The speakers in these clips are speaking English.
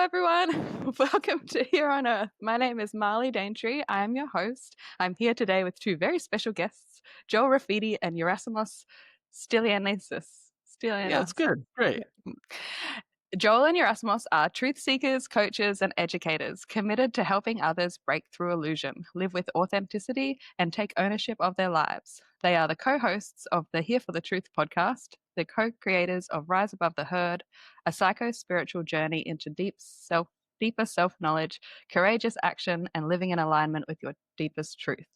everyone. Welcome to Here on Earth. My name is Marley Daintree. I am your host. I'm here today with two very special guests, Joel Rafidi and Yerasimos Stilianessis. Yeah, it's good. Great. Joel and Yerasimos are truth seekers, coaches, and educators committed to helping others break through illusion, live with authenticity, and take ownership of their lives. They are the co-hosts of the Here for the Truth podcast, the co-creators of Rise Above the Herd, a psycho-spiritual journey into deeper self-knowledge, courageous action, and living in alignment with your deepest truth,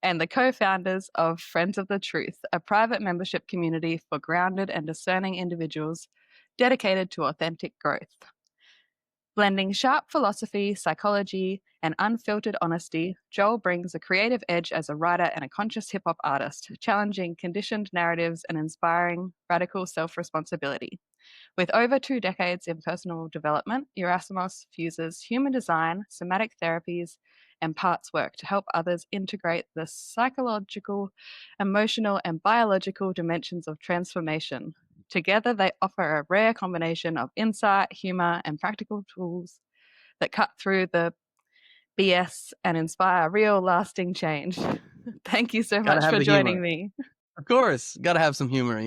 and the co-founders of Friends of the Truth, a private membership community for grounded and discerning individuals dedicated to authentic growth. Blending sharp philosophy, psychology, and unfiltered honesty, Joel brings a creative edge as a writer and a conscious hip-hop artist, challenging conditioned narratives and inspiring radical self-responsibility. With over 2 decades in personal development, Yerasimos fuses human design, somatic therapies, and parts work to help others integrate the psychological, emotional, and biological dimensions of transformation. Together, they offer a rare combination of insight, humor, and practical tools that cut through the BS and inspire real, lasting change. Thank you so Gotta much have for the joining humor. me. Of course. Gotta have some humor,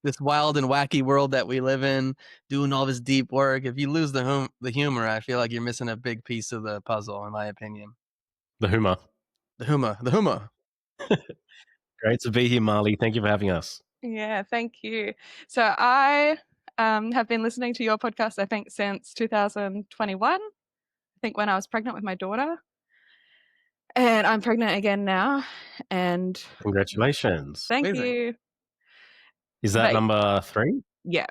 This wild and wacky world that we live in, doing all this deep work. If you lose the humor, I feel like you're missing a big piece of the puzzle, in my opinion. The humor. The humor. Great to be here, Marley. Thank you for having us. Yeah, thank you. So I have been listening to your podcast, I think, since 2021. I think when I was pregnant with my daughter. And I'm pregnant again now. And Congratulations. thank Amazing. you. Is that But number 3? yeah.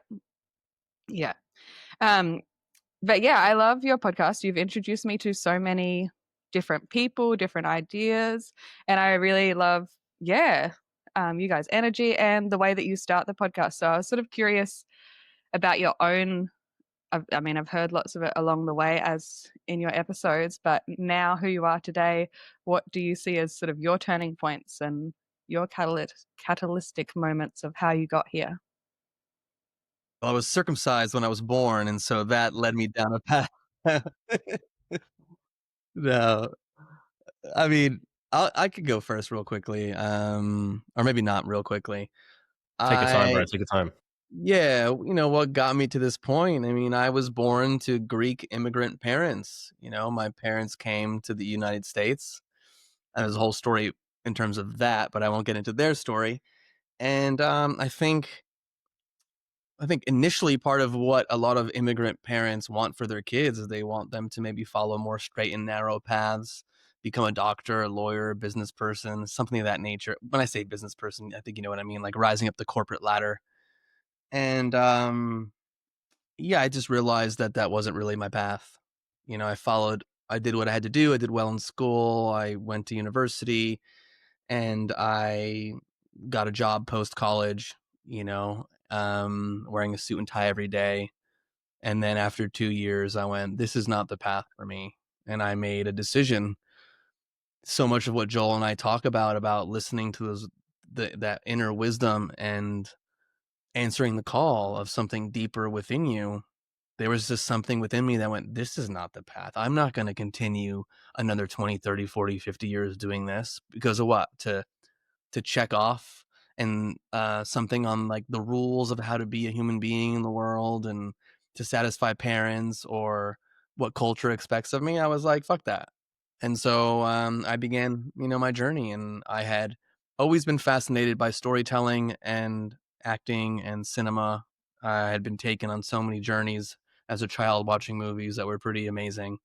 But yeah, I love your podcast. You've introduced me to so many different people, different ideas, and I really love, you guys' energy and the way that you start the podcast. So I was sort of curious about your own. I've heard lots of it along the way as in your episodes, but now who you are today, what do you see as sort of your turning points and your catalytic moments of how you got here? Well, I was circumcised when I was born, and so that led me down a path. No, I mean, I could go first real quickly, or maybe not real quickly. Take your time, bro. Take your time. Yeah, what got me to this point? I mean, I was born to Greek immigrant parents. My parents came to the United States. And there's a whole story in terms of that, but I won't get into their story. And I think initially part of what a lot of immigrant parents want for their kids is they want them to maybe follow more straight and narrow paths, become a doctor, a lawyer, a business person, something of that nature. When I say business person, I think you know what I mean, like rising up the corporate ladder. And I just realized that wasn't really my path. I did what I had to do. I did well in school. I went to university and I got a job post-college, wearing a suit and tie every day. And then after 2 years, I went, this is not the path for me. And I made a decision. So much of what Joel and I talk about listening to that inner wisdom and answering the call of something deeper within you, there was just something within me that went, this is not the path. I'm not going to continue another 20, 30, 40, 50 years doing this because of what? To check off and something on like the rules of how to be a human being in the world and to satisfy parents or what culture expects of me. I was like, fuck that. And so I began, my journey, and I had always been fascinated by storytelling and acting and cinema. I had been taken on so many journeys as a child watching movies that were pretty amazing.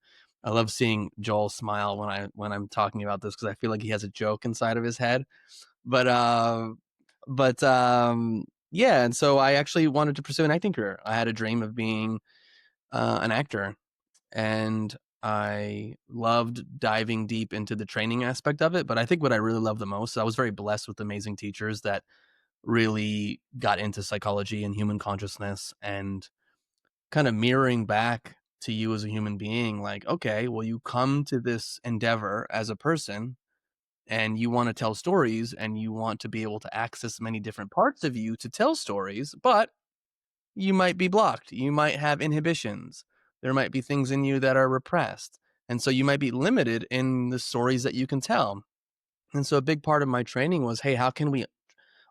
I love seeing Joel smile when I'm talking about this because I feel like he has a joke inside of his head. But yeah, and so I actually wanted to pursue an acting career. I had a dream of being an actor, and I loved diving deep into the training aspect of it. But I think what I really loved the most, I was very blessed with amazing teachers that really got into psychology and human consciousness and kind of mirroring back to you as a human being, like, okay, well, you come to this endeavor as a person and you want to tell stories and you want to be able to access many different parts of you to tell stories, but you might be blocked. You might have inhibitions. There might be things in you that are repressed. And so you might be limited in the stories that you can tell. And so a big part of my training was, hey, how can we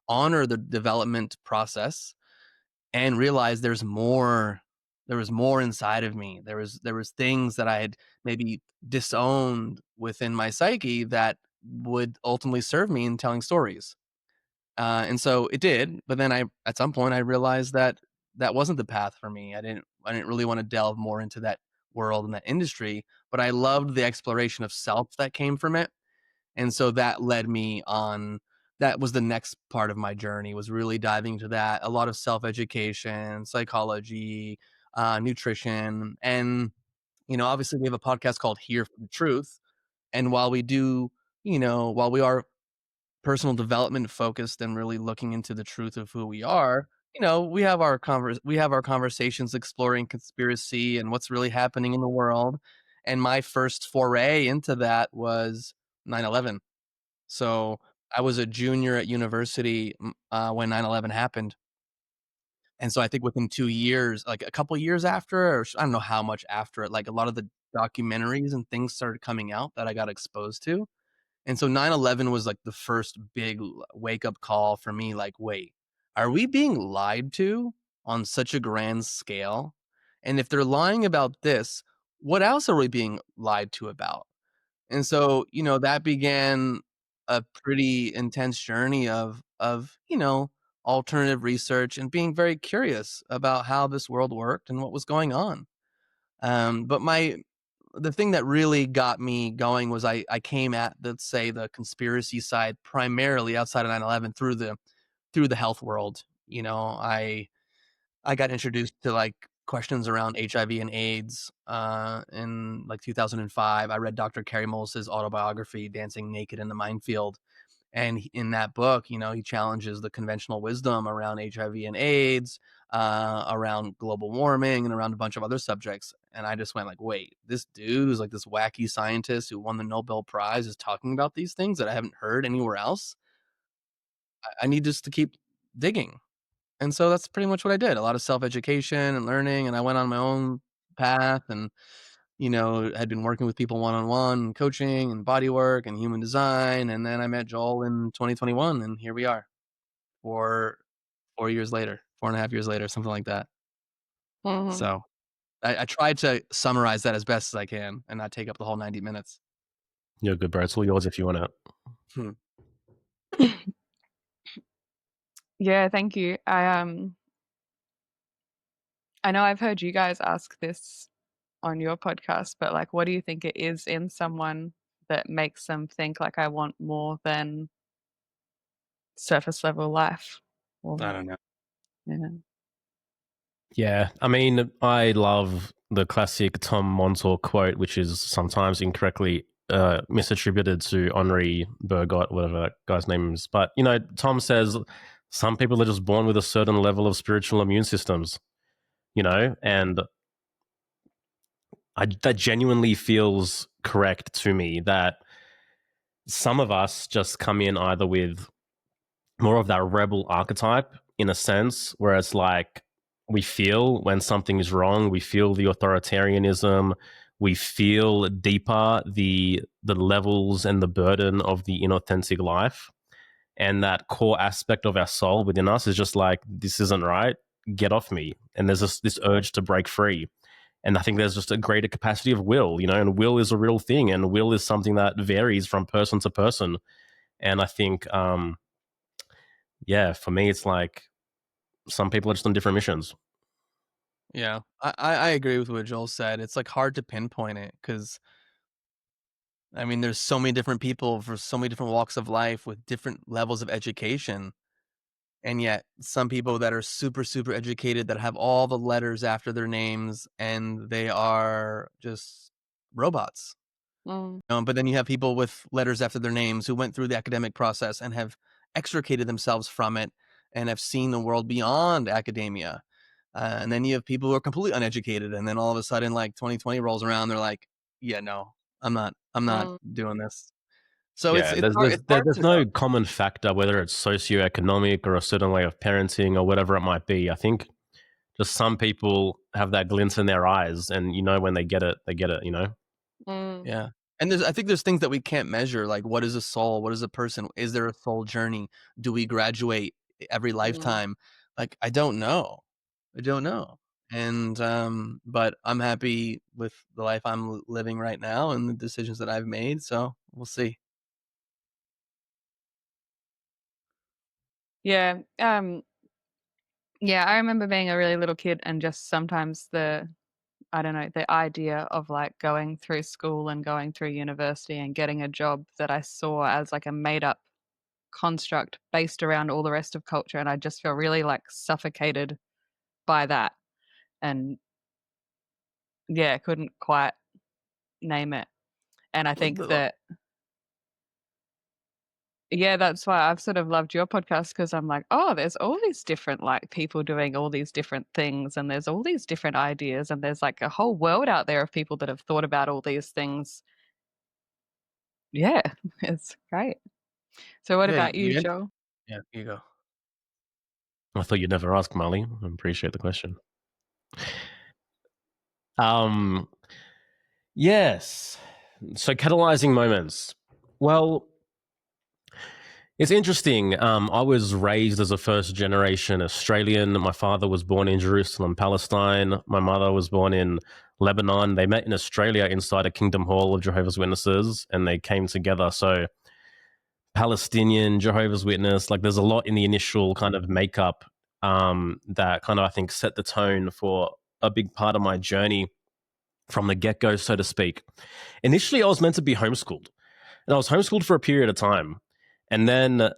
honor the development process and realize there was more inside of me. There was things that I had maybe disowned within my psyche that would ultimately serve me in telling stories. And so it did, but then at some point I realized that that wasn't the path for me. I didn't really want to delve more into that world and that industry, but I loved the exploration of self that came from it. And so that led me on. That was the next part of my journey, was really diving into that. A lot of self-education, psychology, nutrition. And, obviously we have a podcast called Here for the Truth. And while we are personal development focused and really looking into the truth of who we are, we have our conversations exploring conspiracy and what's really happening in the world. And my first foray into that was 9/11. So I was a junior at university when 9/11 happened. And so I think within 2 years, like a couple years after, or I don't know how much after it, like a lot of the documentaries and things started coming out that I got exposed to. And so 9/11 was like the first big wake up call for me. Like, wait, are we being lied to on such a grand scale? And if they're lying about this, what else are we being lied to about? And so, that began a pretty intense journey of alternative research and being very curious about how this world worked and what was going on. But the thing that really got me going was I came at, let's say, the conspiracy side primarily outside of 9/11 through the health world. I got introduced to like questions around HIV and AIDS in like 2005. I read Dr. Carey Mullis's autobiography, Dancing Naked in the Minefield. And in that book, he challenges the conventional wisdom around HIV and AIDS, around global warming, and around a bunch of other subjects. And I just went like, wait, this dude who's like this wacky scientist who won the Nobel Prize is talking about these things that I haven't heard anywhere else. I need just to keep digging. And so that's pretty much what I did. A lot of self-education and learning, and I went on my own path and, had been working with people one-on-one, coaching and body work and human design. And then I met Joel in 2021, and here we are 4 years later, 4.5 years later, something like that. Mhm. So I tried to summarize that as best as I can and not take up the whole 90 minutes. You're good, bro. It's all yours if you want to. Hmm. Yeah, thank you. I know I've heard you guys ask this on your podcast, but like, what do you think it is in someone that makes them think like I want more than surface level life? Or, I don't know. yeah. Yeah, I mean, I love the classic Tom Montour quote, which is sometimes incorrectly misattributed to Henri Bergot, whatever that guy's name is. But, Tom says some people are just born with a certain level of spiritual immune systems, and that genuinely feels correct to me, that some of us just come in either with more of that rebel archetype in a sense, where it's like we feel when something is wrong, we feel the authoritarianism, we feel deeper the levels and the burden of the inauthentic life. And that core aspect of our soul within us is just like, this isn't right, get off me. And there's this urge to break free. And I think there's just a greater capacity of will, and will is a real thing, and will is something that varies from person to person. And I think, yeah, for me, it's like some people are just on different missions. Yeah, I agree with what Joel said. It's like hard to pinpoint it because I mean, there's so many different people for so many different walks of life with different levels of education. And yet some people that are super, super educated that have all the letters after their names and they are just robots. Mm, But then you have people with letters after their names who went through the academic process and have extricated themselves from it and have seen the world beyond academia. And then you have people who are completely uneducated, and then all of a sudden, like 2020 rolls around, they're like, "Yeah, no, I'm not mm, doing this." So it's Yeah, it's hard it's hard there's to know. no common factor, whether it's socioeconomic or a certain way of parenting or whatever it might be. I think Just some people have that glint in their eyes, and when they get it, Mm, Yeah. And I think there's things that we can't measure, like what is a soul? What is a person? Is there a soul journey? Do we graduate every mm. lifetime? Like, I don't know. I don't know. And but I'm happy with the life I'm living right now and the decisions that I've made, so we'll see. Yeah. Yeah, I remember being a really little kid and just sometimes I don't know, the idea of like going through school and going through university and getting a job that I saw as like a made up construct based around all the rest of culture. And I just feel really like suffocated by that. And yeah, couldn't quite name it. And I But think that, yeah, that's why I've sort of loved your podcast because I'm like, oh, there's all these different like people doing all these different things and there's all these different ideas and there's like a whole world out there of people that have thought about all these things. Yeah, it's great. So what yeah, about you, Joel? yeah, you go. I thought you'd never ask, Molly. I appreciate the question. Um, yes. So catalyzing moments. Well, it's interesting. I was raised as a first generation Australian. My father was born in Jerusalem, Palestine. My mother was born in Lebanon. They met in Australia inside a Kingdom Hall of Jehovah's Witnesses and they came together. So Palestinian, Jehovah's Witness, like there's a lot in the initial kind of makeup that kind of, I think, set the tone for a big part of my journey from the get-go, so to speak. Initially, I was meant to be homeschooled. And I was homeschooled for a period of time. And then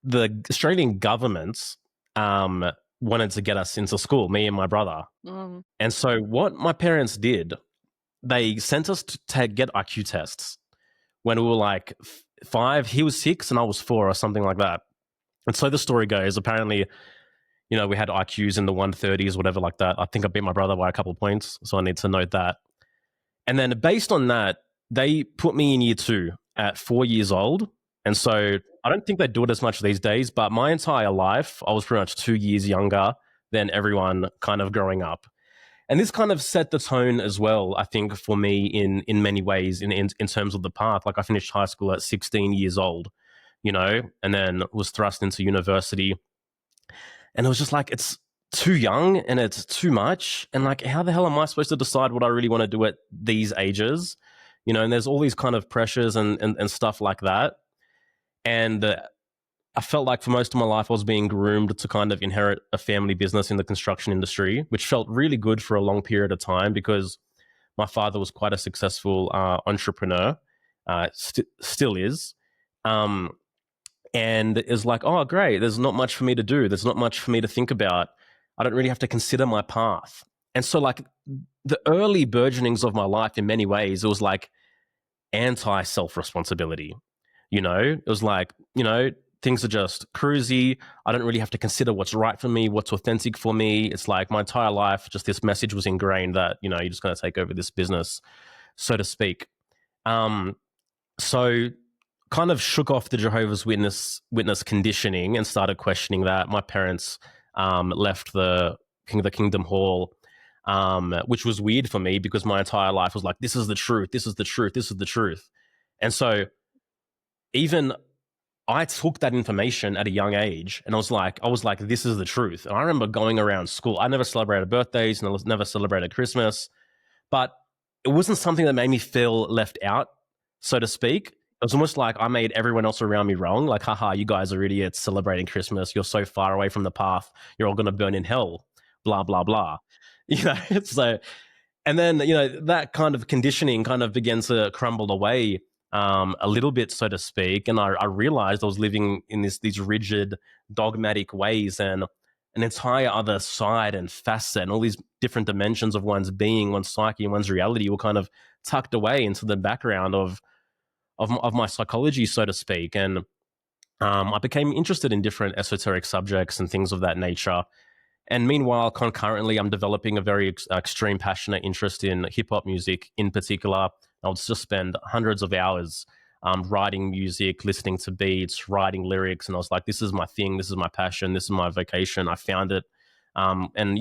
the Australian government wanted to get us into school, me and my brother. Mm, And so what my parents did, they sent us to get IQ tests when we were like 5. He was 6 and I was 4 or something like that. And so the story goes, apparently, we had IQs in the 130s, whatever like that. I think I beat my brother by a couple of points, so I need to note that. And then based on that, they put me in year 2 at 4 years old. And so I don't think they do it as much these days, but my entire life, I was pretty much 2 years younger than everyone kind of growing up. And this kind of set the tone as well, I think, for me in many ways in terms of the path. Like I finished high school at 16 years old, and then was thrust into university. And it was just like, it's too young and it's too much. And like, how the hell am I supposed to decide what I really want to do at these ages? And there's all these kind of pressures and stuff like that. And I felt like for most of my life, I was being groomed to kind of inherit a family business in the construction industry, which felt really good for a long period of time because my father was quite a successful entrepreneur, still is. And it was like, oh, great, there's not much for me to do. There's not much for me to think about. I don't really have to consider my path. And so, like, the early burgeonings of my life, in many ways, it was like anti-self-responsibility. It was like, things are just cruisy. I don't really have to consider what's right for me, what's authentic for me. It's like my entire life, just this message was ingrained that, you're just going to take over this business, so to speak. So kind of shook off the Jehovah's Witness conditioning and started questioning that. My parents left the Kingdom Hall, which was weird for me because my entire life was like, this is the truth, this is the truth, this is the truth. And so even I took that information at a young age and I was like, this is the truth. And I remember going around school. I never celebrated birthdays and I never celebrated Christmas, but it wasn't something that made me feel left out, so to speak. It was almost like I made everyone else around me wrong. Like, haha, you guys are idiots celebrating Christmas. You're so far away from the path. You're all going to burn in hell, blah, blah, blah. So, and then, that kind of conditioning kind of began to crumble away a little bit, so to speak. And I realized I was living in these rigid, dogmatic ways, and an entire other side and facet and all these different dimensions of one's being, one's psyche, and one's reality were kind of tucked away into the background of my psychology, so to speak. And I became interested in different esoteric subjects and things of that nature. And meanwhile, concurrently, I'm developing a very extreme, passionate interest in hip hop music in particular. I would just spend hundreds of hours writing music, listening to beats, writing lyrics. And I was like, this is my thing. This is my passion. This is my vocation. I found it. And,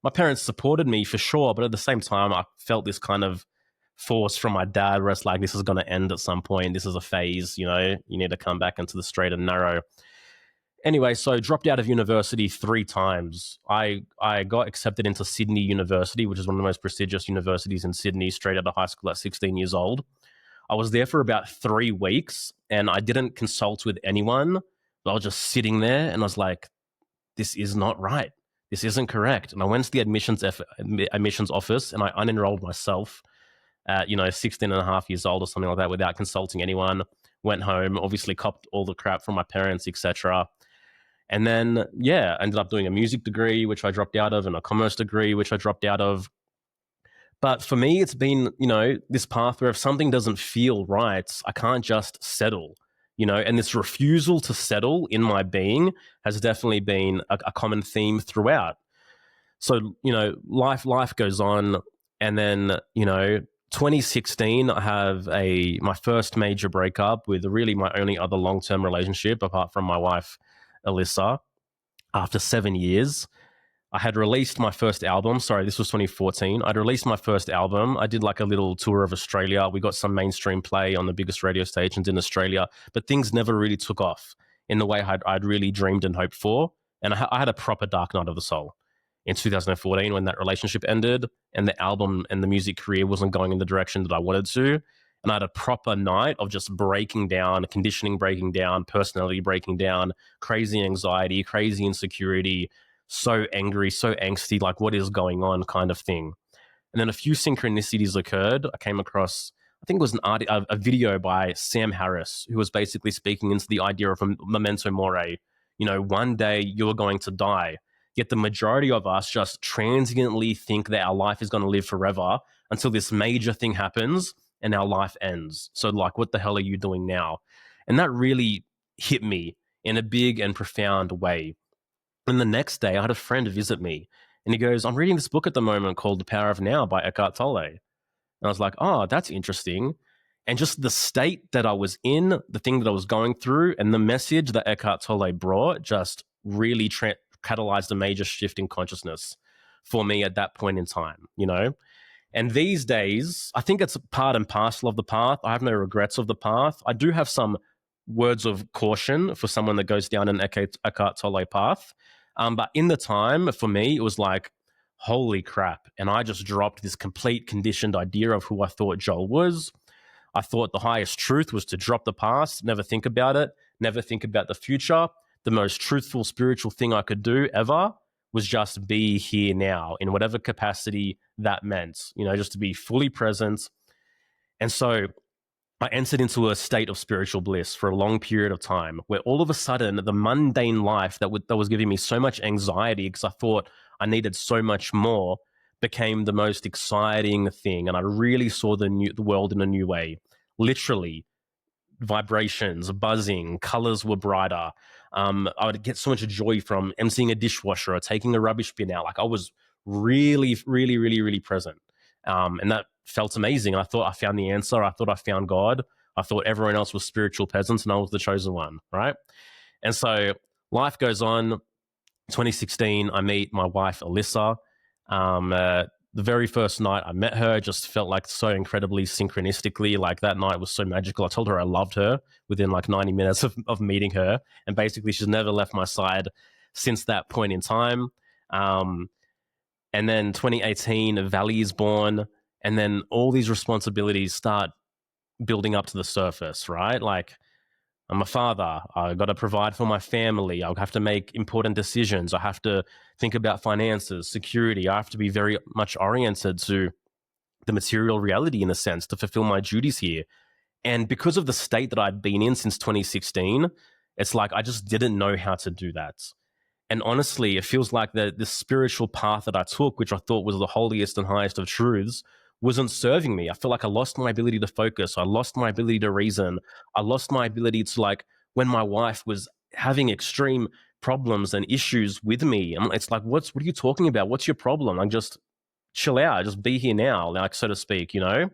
my parents supported me for sure, but at the same time, I felt this kind of force from my dad where it's like, this is going to end at some point. This is a phase, you need to come back into the straight and narrow. Anyway, so dropped out of university 3 times. I got accepted into Sydney University, which is one of the most prestigious universities in Sydney, straight out of high school at 16 years old. I was there for about 3 weeks and I didn't consult with anyone. I was just sitting there and I was like, this is not right. This isn't correct. And I went to the admissions office and I unenrolled myself at 16 and a half years old or something like that without consulting anyone. Went home, obviously copped all the crap from my parents, etc. And then, ended up doing a music degree, which I dropped out of, and a commerce degree, which I dropped out of. But for me, it's been, this path where if something doesn't feel right, I can't just settle, and this refusal to settle in my being has definitely been a common theme throughout. So, life goes on. And then, 2016, I have my first major breakup with really my only other long-term relationship apart from my wife, Alyssa, after 7 years. I had released my first album. Sorry, this was 2014. I'd released my first album. I did like a little tour of Australia. We got some mainstream play on the biggest radio stations in Australia, but things never really took off in the way I'd really dreamed and hoped for. And I had a proper dark night of the soul in 2014 when that relationship ended and the album and the music career wasn't going in the direction that I wanted to. And I had a proper night of just breaking down, conditioning breaking down, personality breaking down, crazy anxiety, crazy insecurity, so angry, so angsty, like what is going on kind of thing. And then a few synchronicities occurred. I came across, I think it was a video by Sam Harris, who was basically speaking into the idea of a memento mori. One day you're going to die. Yet the majority of us just transiently think that our life is going to live forever until this major thing happens and our life ends. So like, what the hell are you doing now? And that really hit me in a big and profound way. And the next day I had a friend visit me and he goes, I'm reading this book at the moment called The Power of Now by Eckhart Tolle. And I was like, oh, that's interesting. And just the state that I was in, the thing that I was going through, and the message that Eckhart Tolle brought just really catalyzed a major shift in consciousness for me at that point in time, And these days, I think it's part and parcel of the path. I have no regrets of the path. I do have some words of caution for someone that goes down an Eckhart Tolle path. But in the time, for me, it was like, holy crap. And I just dropped this complete conditioned idea of who I thought Joel was. I thought the highest truth was to drop the past, never think about it, never think about the future. The most truthful spiritual thing I could do ever was just be here now in whatever capacity that meant, just to be fully present. And so I entered into a state of spiritual bliss for a long period of time where all of a sudden the mundane life that was giving me so much anxiety because I thought I needed so much more became the most exciting thing. And I really saw the world in a new way. Literally, vibrations, buzzing, colors were brighter. I would get so much joy from emptying a dishwasher or taking a rubbish bin out. Like I was really, really, really, really present. And that felt amazing. I thought I found the answer. I thought I found God. I thought everyone else was spiritual peasants and I was the chosen one, right? And so life goes on. 2016, I meet my wife, Alyssa. The very first night I met her, just felt like so incredibly synchronistically. Like that night was so magical. I told her I loved her within like 90 minutes of meeting her. And basically she's never left my side since that point in time. And then 2018, Valley is born. And then all these responsibilities start building up to the surface, right? Like I'm a father. I got to provide for my family. I'll have to make important decisions. I have to think about finances, security. I have to be very much oriented to the material reality in a sense to fulfill my duties here. And because of the state that I'd been in since 2016, it's like I just didn't know how to do that. And honestly, it feels like the spiritual path that I took, which I thought was the holiest and highest of truths, wasn't serving me. I feel like I lost my ability to focus. I lost my ability to reason. I lost my ability to, like, when my wife was having extreme problems and issues with me, it's like, what are you talking about? What's your problem? Like, just chill out, just be here now, like, so to speak, And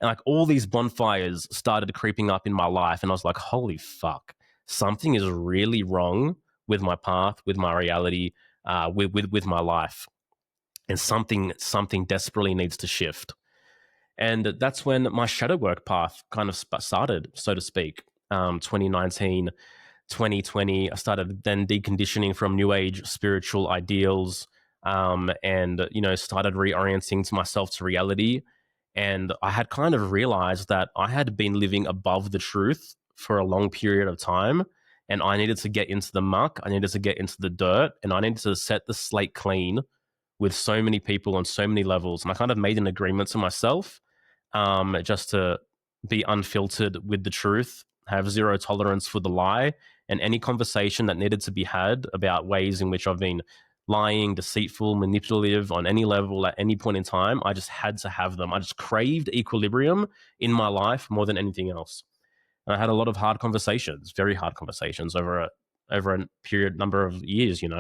like all these bonfires started creeping up in my life. And I was like, holy fuck, something is really wrong with my path, with my reality, with my life. and something desperately needs to shift. And that's when my shadow work path kind of started, so to speak. 2019, 2020, I started then deconditioning from new age spiritual ideals, and started reorienting to myself to reality. And I had kind of realized that I had been living above the truth for a long period of time, and I needed to get into the muck, I needed to get into the dirt, and I needed to set the slate clean with so many people on so many levels. And I kind of made an agreement to myself, just to be unfiltered with the truth, have zero tolerance for the lie, and any conversation that needed to be had about ways in which I've been lying, deceitful, manipulative on any level at any point in time, I just had to have them. I just craved equilibrium in my life more than anything else. And I had a lot of hard conversations, very hard conversations over a period number of years, and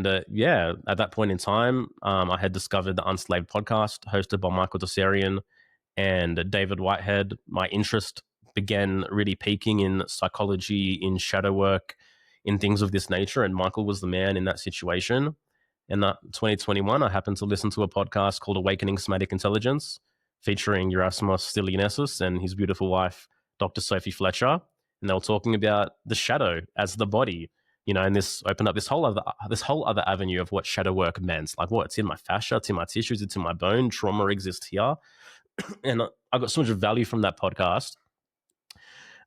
at that point in time, I had discovered the Unslaved podcast hosted by Michael Dossarian and David Whitehead. My interest began really peaking in psychology, in shadow work, in things of this nature. And Michael was the man in that situation. In that 2021, I happened to listen to a podcast called Awakening Somatic Intelligence, featuring Yerasimos Stilianessis and his beautiful wife, Dr. Sophie Fletcher. And they were talking about the shadow as the body, and this opened up this whole other avenue of what shadow work meant. Like, what? It's in my fascia, it's in my tissues, it's in my bone. Trauma exists here. And I got so much value from that podcast.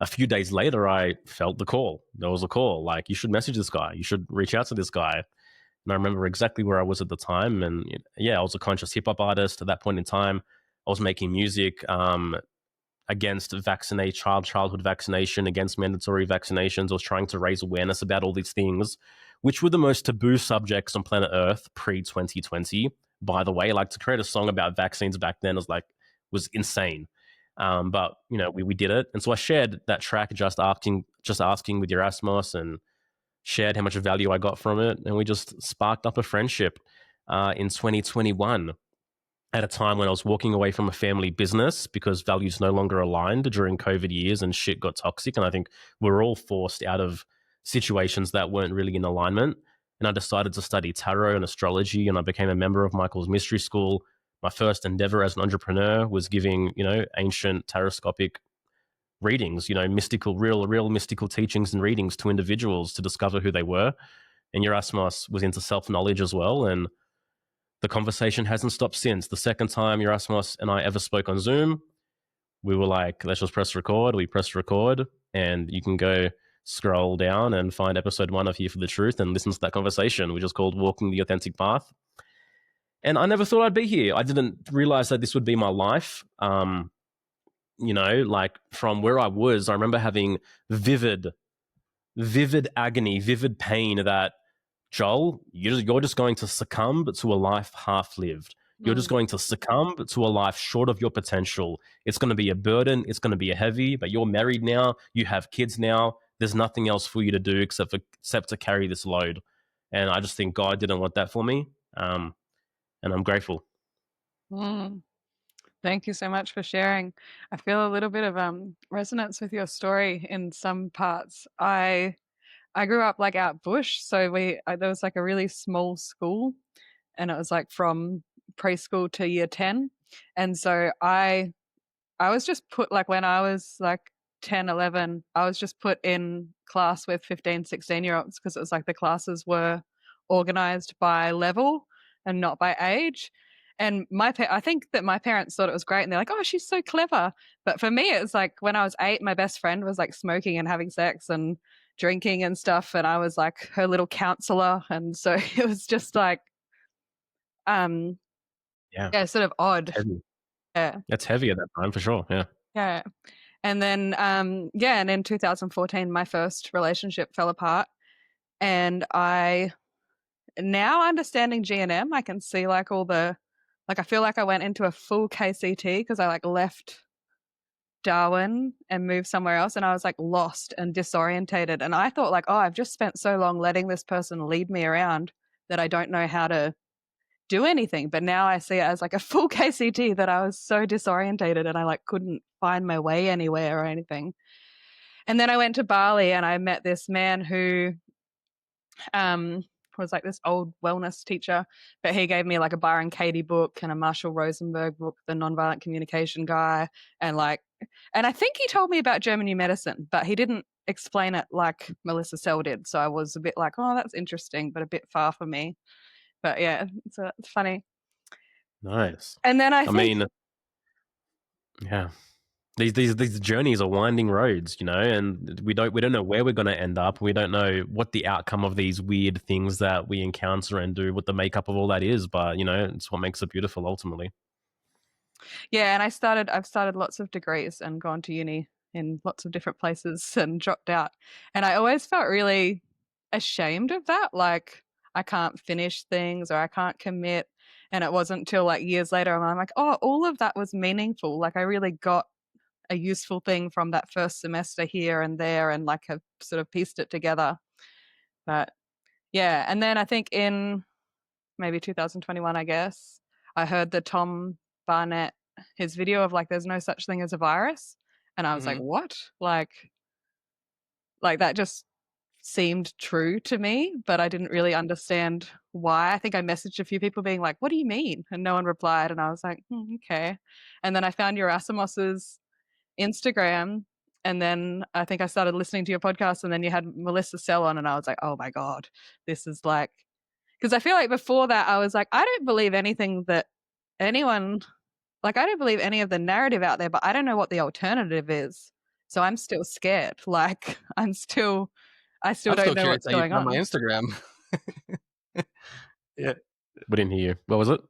A few days later, I felt the call. There was a call. Like, you should message this guy. You should reach out to this guy. And I remember exactly where I was at the time. And I was a conscious hip hop artist at that point in time. I was making music against childhood vaccination, against mandatory vaccinations. I was trying to raise awareness about all these things, which were the most taboo subjects on planet Earth pre-2020. By the way, like, to create a song about vaccines back then was insane. But we did it, and so I shared that track, just asking with Yerasimos, and shared how much value I got from it, and we just sparked up a friendship in 2021. At a time when I was walking away from a family business because values no longer aligned during COVID years and shit got toxic. And I think we're all forced out of situations that weren't really in alignment. And I decided to study tarot and astrology, and I became a member of Michael's Mystery School. My first endeavor as an entrepreneur was giving, ancient taroscopic readings, real mystical teachings and readings to individuals to discover who they were. And Yerasimos was into self-knowledge as well. And the conversation hasn't stopped since. The second time Yerasimos and I ever spoke on Zoom, we were like, let's just press record. We pressed record, and you can go scroll down and find episode 1 of Here for the Truth and listen to that conversation, which is called Walking the Authentic Path. And I never thought I'd be here. I didn't realize that this would be my life. Like, from where I was, I remember having vivid agony, vivid pain that, Joel, you're just going to succumb to a life half-lived. You're just going to succumb to a life short of your potential. It's going to be a burden. It's going to be a heavy, but you're married now. You have kids now. There's nothing else for you to do except to carry this load. And I just think God didn't want that for me. And I'm grateful. Thank you so much for sharing. I feel a little bit of resonance with your story in some parts. I grew up like out bush, so there was like a really small school, and it was like from preschool to year 10. And so I was just put, like, when I was like 10, 11, I was just put in class with 15, 16-year-olds because it was like the classes were organized by level and not by age. And I think that my parents thought it was great, and they're like, oh, she's so clever. But for me, it's like when I was 8, my best friend was like smoking and having sex and drinking and stuff, and I was like her little counselor. And so it was just like, sort of odd. It's heavy. Yeah. It's heavy at that time, for sure. Yeah. Yeah. And then, and in 2014, my first relationship fell apart. And now understanding GNM, I can see like I feel like I went into a full KCT because I like left Darwin and moved somewhere else, and I was like lost and disorientated. And I thought like, oh, I've just spent so long letting this person lead me around that I don't know how to do anything. But now I see it as like a full KCT, that I was so disorientated and I like couldn't find my way anywhere or anything. And then I went to Bali and I met this man who was like this old wellness teacher, but he gave me like a Byron Katie book and a Marshall Rosenberg book, The Nonviolent Communication Guy, and I think he told me about German New Medicine, but he didn't explain it like Melissa Sell did. So I was a bit like, oh, that's interesting, but a bit far for me. But yeah, it's funny. Nice. And then I think, mean, yeah. These journeys are winding roads, you know, and we don't know where we're going to end up. We don't know what the outcome of these weird things that we encounter and do, what the makeup of all that is. But you know, it's what makes it beautiful ultimately. yeah, and I've started lots of degrees and gone to uni in lots of different places and dropped out. And I always felt really ashamed of that. Like I can't finish things or I can't commit. And it wasn't until like years later I'm like, oh, all of that was meaningful. Like I really got a useful thing from that first semester here and there and like have sort of pieced it together. But yeah, and then I think in maybe 2021, I guess, I heard the Tom Barnett, his video of like there's no such thing as a virus. And I was like, what? Like that just seemed true to me, but I didn't really understand why. I think I messaged a few people being like, what do you mean? And no one replied. And I was like, okay. And then I found Yerasimos's Instagram. And then I think I started listening to your podcast, and then you had Melissa Sell on, and I was like, oh my God, this is like, because I feel like before that, I was like, I don't believe anything that anyone, like, I don't believe any of the narrative out there, but I don't know what the alternative is. So I'm still scared. Like, I still I'm don't so know curious what's how you going found on. my Instagram. Yeah. We didn't hear you. What was it?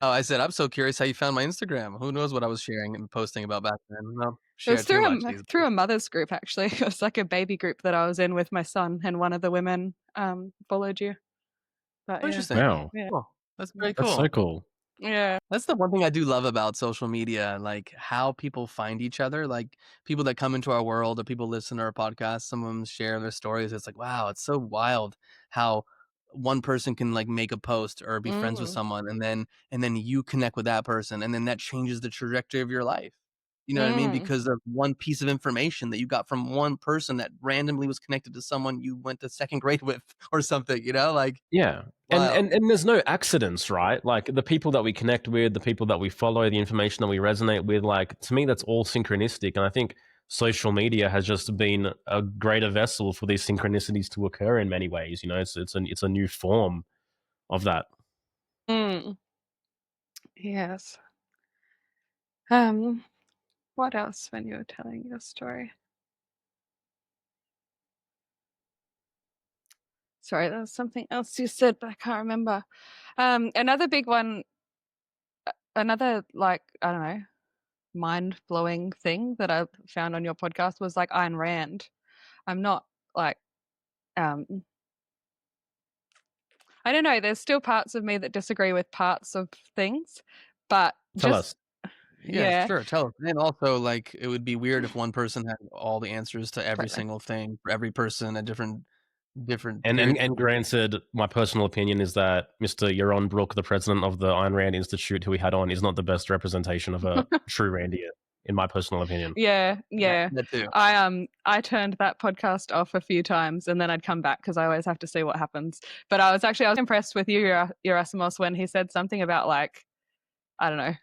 Oh, I said I'm so curious how you found my Instagram. Who knows what I was sharing and posting about back then? No, It was share too much these through days. a mother's group, actually. It was like a baby group that I was in with my son, and one of the women followed you. But Oh, yeah, interesting. Wow, yeah, Cool. That's very that's so cool. cool. yeah. That's the one thing I do love about social media, like how people find each other, like people that come into our world or people listen to our podcast, some of them share their stories. It's like, wow, it's so wild how one person can like make a post or be friends with Mm, someone and then you connect with that person and then that changes the trajectory of your life. You know what I mean? mm, Because of one piece of information that you got from one person that randomly was connected to someone you went to second grade with or something, you know? Like, Yeah. wow. And there's no accidents, right? Like the people that we connect with, the people that we follow, the information that we resonate with, like to me, that's all synchronistic. And I think social media has just been a greater vessel for these synchronicities to occur in many ways. You know, it's a new form of that. mm. Yes. What else when you were telling your story? Sorry, there was something else you said, but I can't remember. Another big one, another like, I don't know, mind-blowing thing that I found on your podcast was like Ayn Rand. I'm not like, um, I don't know, there's still parts of me that disagree with parts of things, but Tell just, us. Yeah, yeah, sure. Tell us. And also, like, it would be weird if one person had all the answers to every totally. single thing for every person at different And, periods. and granted, my personal opinion is that Mr. Yaron Brook, the president of the Ayn Rand Institute, who we had on, is not the best representation of a true Randian, in my personal opinion. Yeah, Yeah, yeah. that too. I turned that podcast off a few times and then I'd come back because I always have to see what happens. But I was impressed with you, Yerasimos, when he said something about like, I don't know,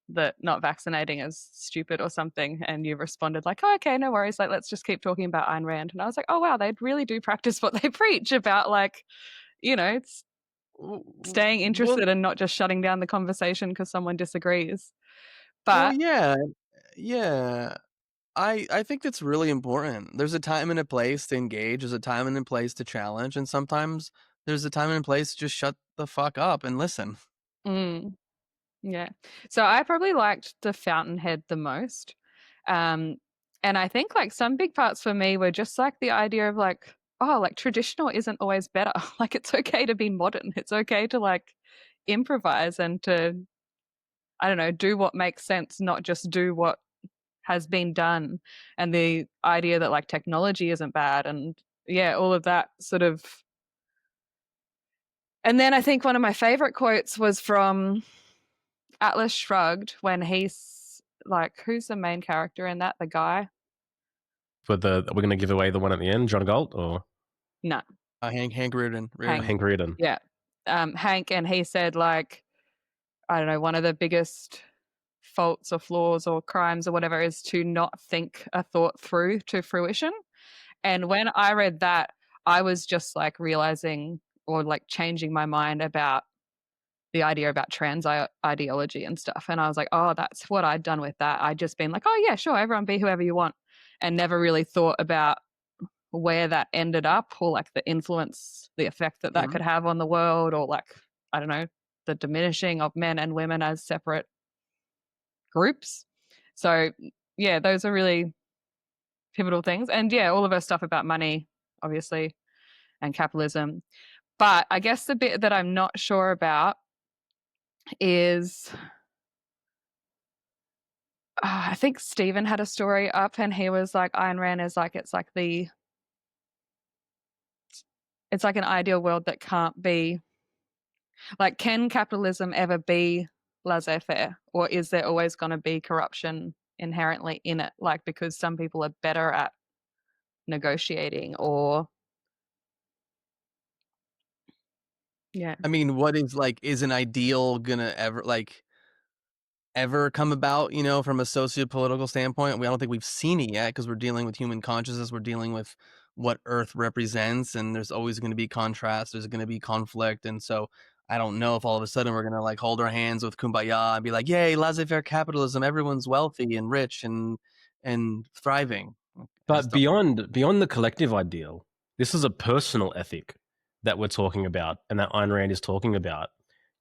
that not vaccinating is stupid or something, and you responded like, oh, okay, no worries, like let's just keep talking about Ayn Rand. And I was like, oh wow, they really do practice what they preach about, like, you know, it's staying Well, interested and not just shutting down the conversation because someone disagrees. well, But yeah, yeah. I think that's really important. There's a time and a place to engage. There's a time and a place to challenge, and sometimes there's a time and a place to just shut the fuck up and listen. mm, yeah. So I probably liked the Fountainhead the most. Um, and I think like some big parts for me were just like the idea of like, oh, like traditional isn't always better. Like it's okay to be modern. It's okay to like improvise and to, I don't know, do what makes sense, not just do what has been done. And the idea that like technology isn't bad and yeah, all of that sort of. And then I think one of my favorite quotes was from Atlas Shrugged when he's like, who's the main character in that? The guy? We're going to give away the one at the end, John Galt, or No. Hank Reardon. Hank. Hank Reardon. Yeah. Hank, and he said, like, I don't know, one of the biggest faults or flaws or crimes or whatever is to not think a thought through to fruition. And when I read that, I was just like realizing or like changing my mind about the idea about trans ideology and stuff. And I was like, oh, that's what I'd done with that. I'd just been like, oh, yeah, sure, everyone be whoever you want. And never really thought about where that ended up or like the influence, the effect that that could have on the world, or like, I don't know, the diminishing of men and women as separate groups. So, yeah, those are really pivotal things. And yeah, all of our stuff about money, obviously, and capitalism. But I guess the bit that I'm not sure about is I think Stephen had a story up and he was like, Ayn Rand is like, it's like an ideal world that can't be, like, can capitalism ever be laissez-faire, or is there always going to be corruption inherently in it? Like, because some people are better at negotiating, or yeah. I mean, what is an ideal gonna ever come about, from a socio-political standpoint? I don't think we've seen it yet because we're dealing with human consciousness. We're dealing with what Earth represents, and there's always going to be contrast. There's going to be conflict. And so I don't know if all of a sudden we're going to like hold our hands with kumbaya and be like, yay, laissez-faire capitalism. Everyone's wealthy and rich and thriving. But beyond the collective ideal, this is a personal ethic that we're talking about and that Ayn Rand is talking about.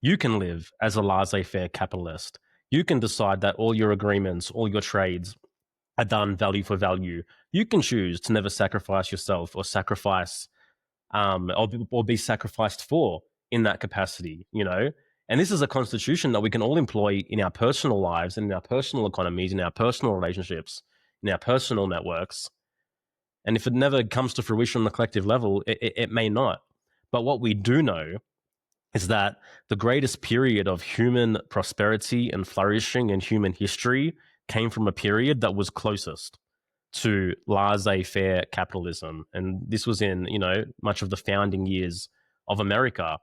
You can live as a laissez-faire capitalist. You can decide that all your agreements, all your trades are done value for value. You can choose to never sacrifice yourself or sacrifice or be sacrificed for in that capacity, And this is a constitution that we can all employ in our personal lives and in our personal economies, in our personal relationships, in our personal networks. And if it never comes to fruition on the collective level, it may not. But what we do know is that the greatest period of human prosperity and flourishing in human history came from a period that was closest to laissez-faire capitalism. And this was in, much of the founding years of America.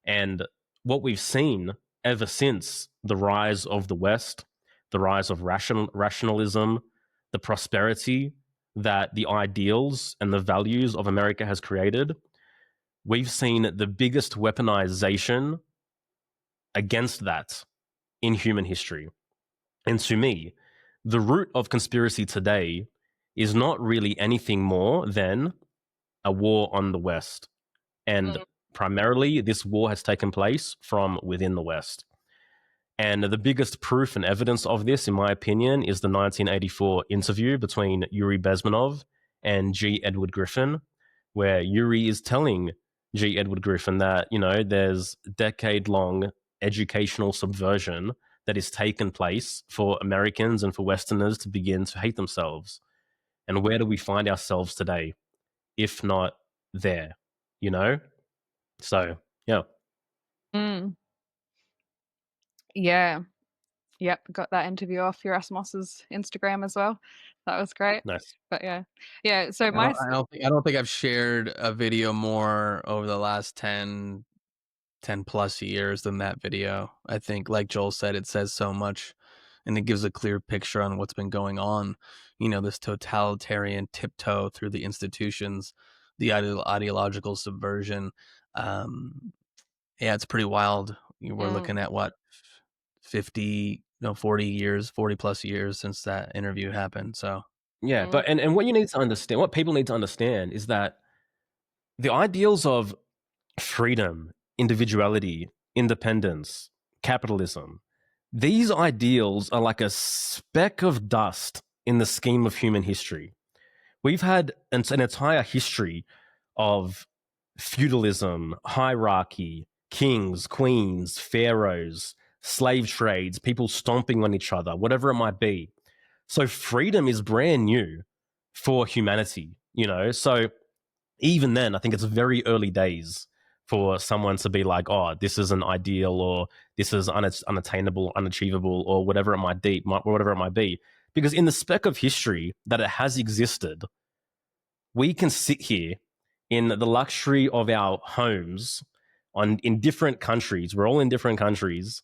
And what we've seen ever since the rise of the West, the rise of rationalism, the prosperity that the ideals and the values of America has created, we've seen the biggest weaponization against that in human history. And to me, the root of conspiracy today is not really anything more than a war on the West. And primarily, this war has taken place from within the West. And the biggest proof and evidence of this, in my opinion, is the 1984 interview between Yuri Bezmenov and G. Edward Griffin, where Yuri is telling G. Edward Griffin that, there's decade-long educational subversion that has taken place for Americans and for Westerners to begin to hate themselves. And where do we find ourselves today, if not there, So, yeah. Yeah. Yep, got that interview off Yerasimos's Instagram as well. That was great. Nice. But yeah. So I don't think I've shared a video more over the last 10 plus years than that video. I think, like Joel said, it says so much, and it gives a clear picture on what's been going on. This totalitarian tiptoe through the institutions, the ideological subversion. Yeah, it's pretty wild. We're looking at what 40 plus years since that interview happened. So yeah, but and what you need to understand, what people need to understand, is that the ideals of freedom, individuality, independence, capitalism, these ideals are like a speck of dust in the scheme of human history. We've had an entire history of feudalism, hierarchy, kings, queens, pharaohs, slave trades, people stomping on each other, whatever it might be. So freedom is brand new for humanity, So even then, I think it's very early days for someone to be like, oh, this is an ideal, or this is unattainable, unachievable, or whatever it might be, Because in the speck of history that it has existed, we can sit here in the luxury of our homes in different countries. We're all in different countries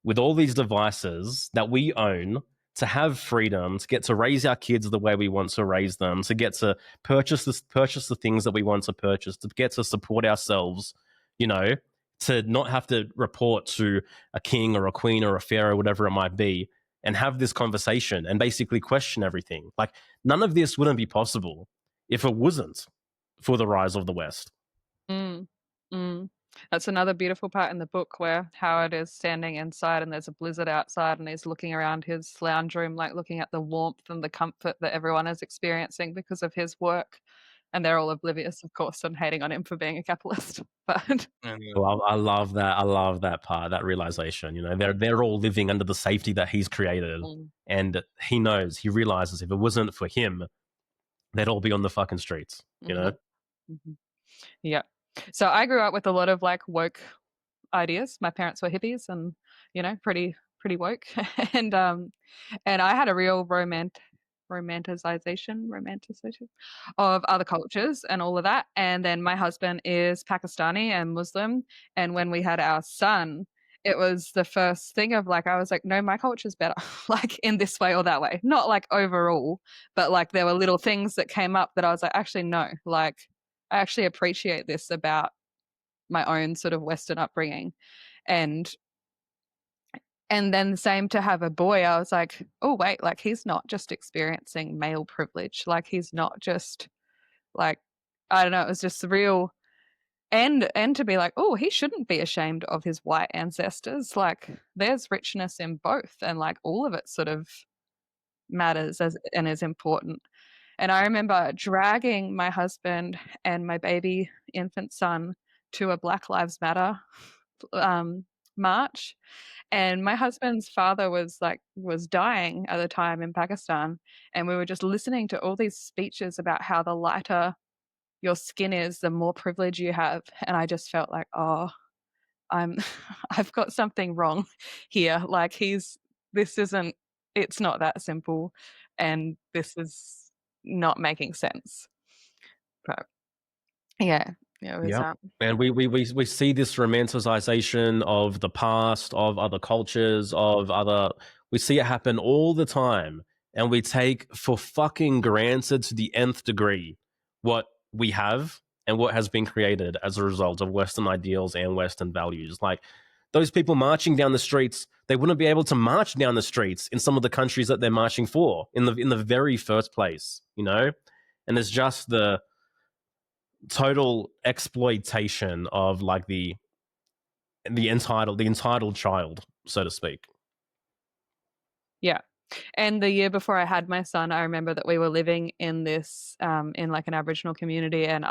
with all these devices that we own, to have freedom, to get to raise our kids the way we want to raise them, to get to purchase the things that we want to purchase, to get to support ourselves, you know, to not have to report to a king or a queen or a pharaoh, whatever it might be, and have this conversation and basically question everything. Like, none of this wouldn't be possible if it wasn't for the rise of the West. Mm, mm. That's another beautiful part in the book where Howard is standing inside and there's a blizzard outside and he's looking around his lounge room, like looking at the warmth and the comfort that everyone is experiencing because of his work. And they're all oblivious, of course, and hating on him for being a capitalist. But I love that. I love that part, that realization. You know, they're all living under the safety that he's created, mm, and he realizes if it wasn't for him, they'd all be on the fucking streets. You know. hmm yeah. So I grew up with a lot of like woke ideas. My parents were hippies and, pretty woke. and and I had a real romanticization of other cultures and all of that. And then my husband is Pakistani and Muslim. And when we had our son, it was the first thing of like, I was like, no, my culture's better, like in this way or that way. Not like overall, but like there were little things that came up that I was like, actually, no, like I actually appreciate this about my own sort of Western upbringing. And and then the same to have a boy, I was like, oh wait, like he's not just experiencing male privilege. Like he's not just like, I don't know, it was just real. And to be like, oh, he shouldn't be ashamed of his white ancestors. Like there's richness in both, and like all of it sort of matters and is important. And I remember dragging my husband and my baby infant son to a Black Lives Matter march. And my husband's father was dying at the time in Pakistan, and we were just listening to all these speeches about how the lighter your skin is, the more privilege you have. And I just felt like, oh, I'm I've got something wrong here. Like this isn't it's not that simple, and this is not making sense. But yeah, it was Yep. And we see this romanticization of the past, of other cultures, we see it happen all the time. And we take for fucking granted to the nth degree what we have and what has been created as a result of Western ideals and Western values. Like those people marching down the streets, they wouldn't be able to march down the streets in some of the countries that they're marching for in the very first place, you know? And it's just the total exploitation of like the entitled child, so to speak. yeah. And the year before I had my son, I remember that we were living in this in like an Aboriginal community, and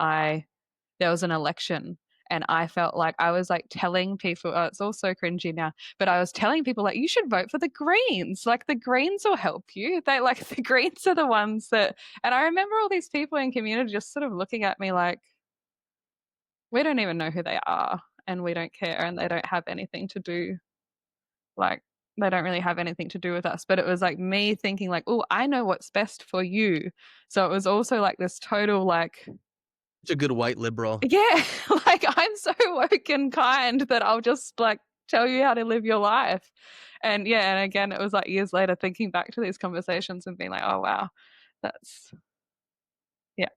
there was an election, and I felt like I was like telling people, oh, it's all so cringy now, but I was telling people like, you should vote for the Greens. Like the Greens will help you. They like the Greens are the ones that, and I remember all these people in community just sort of looking at me like, we don't even know who they are and we don't care and they don't have anything to do, like they don't really have anything to do with us. But it was like me thinking like, oh, I know what's best for you. So it was also like this total like, Such a good white liberal. yeah, like I'm so woke and kind that I'll just like tell you how to live your life. And yeah, and again, it was like years later thinking back to these conversations and being like, oh wow, that's yeah.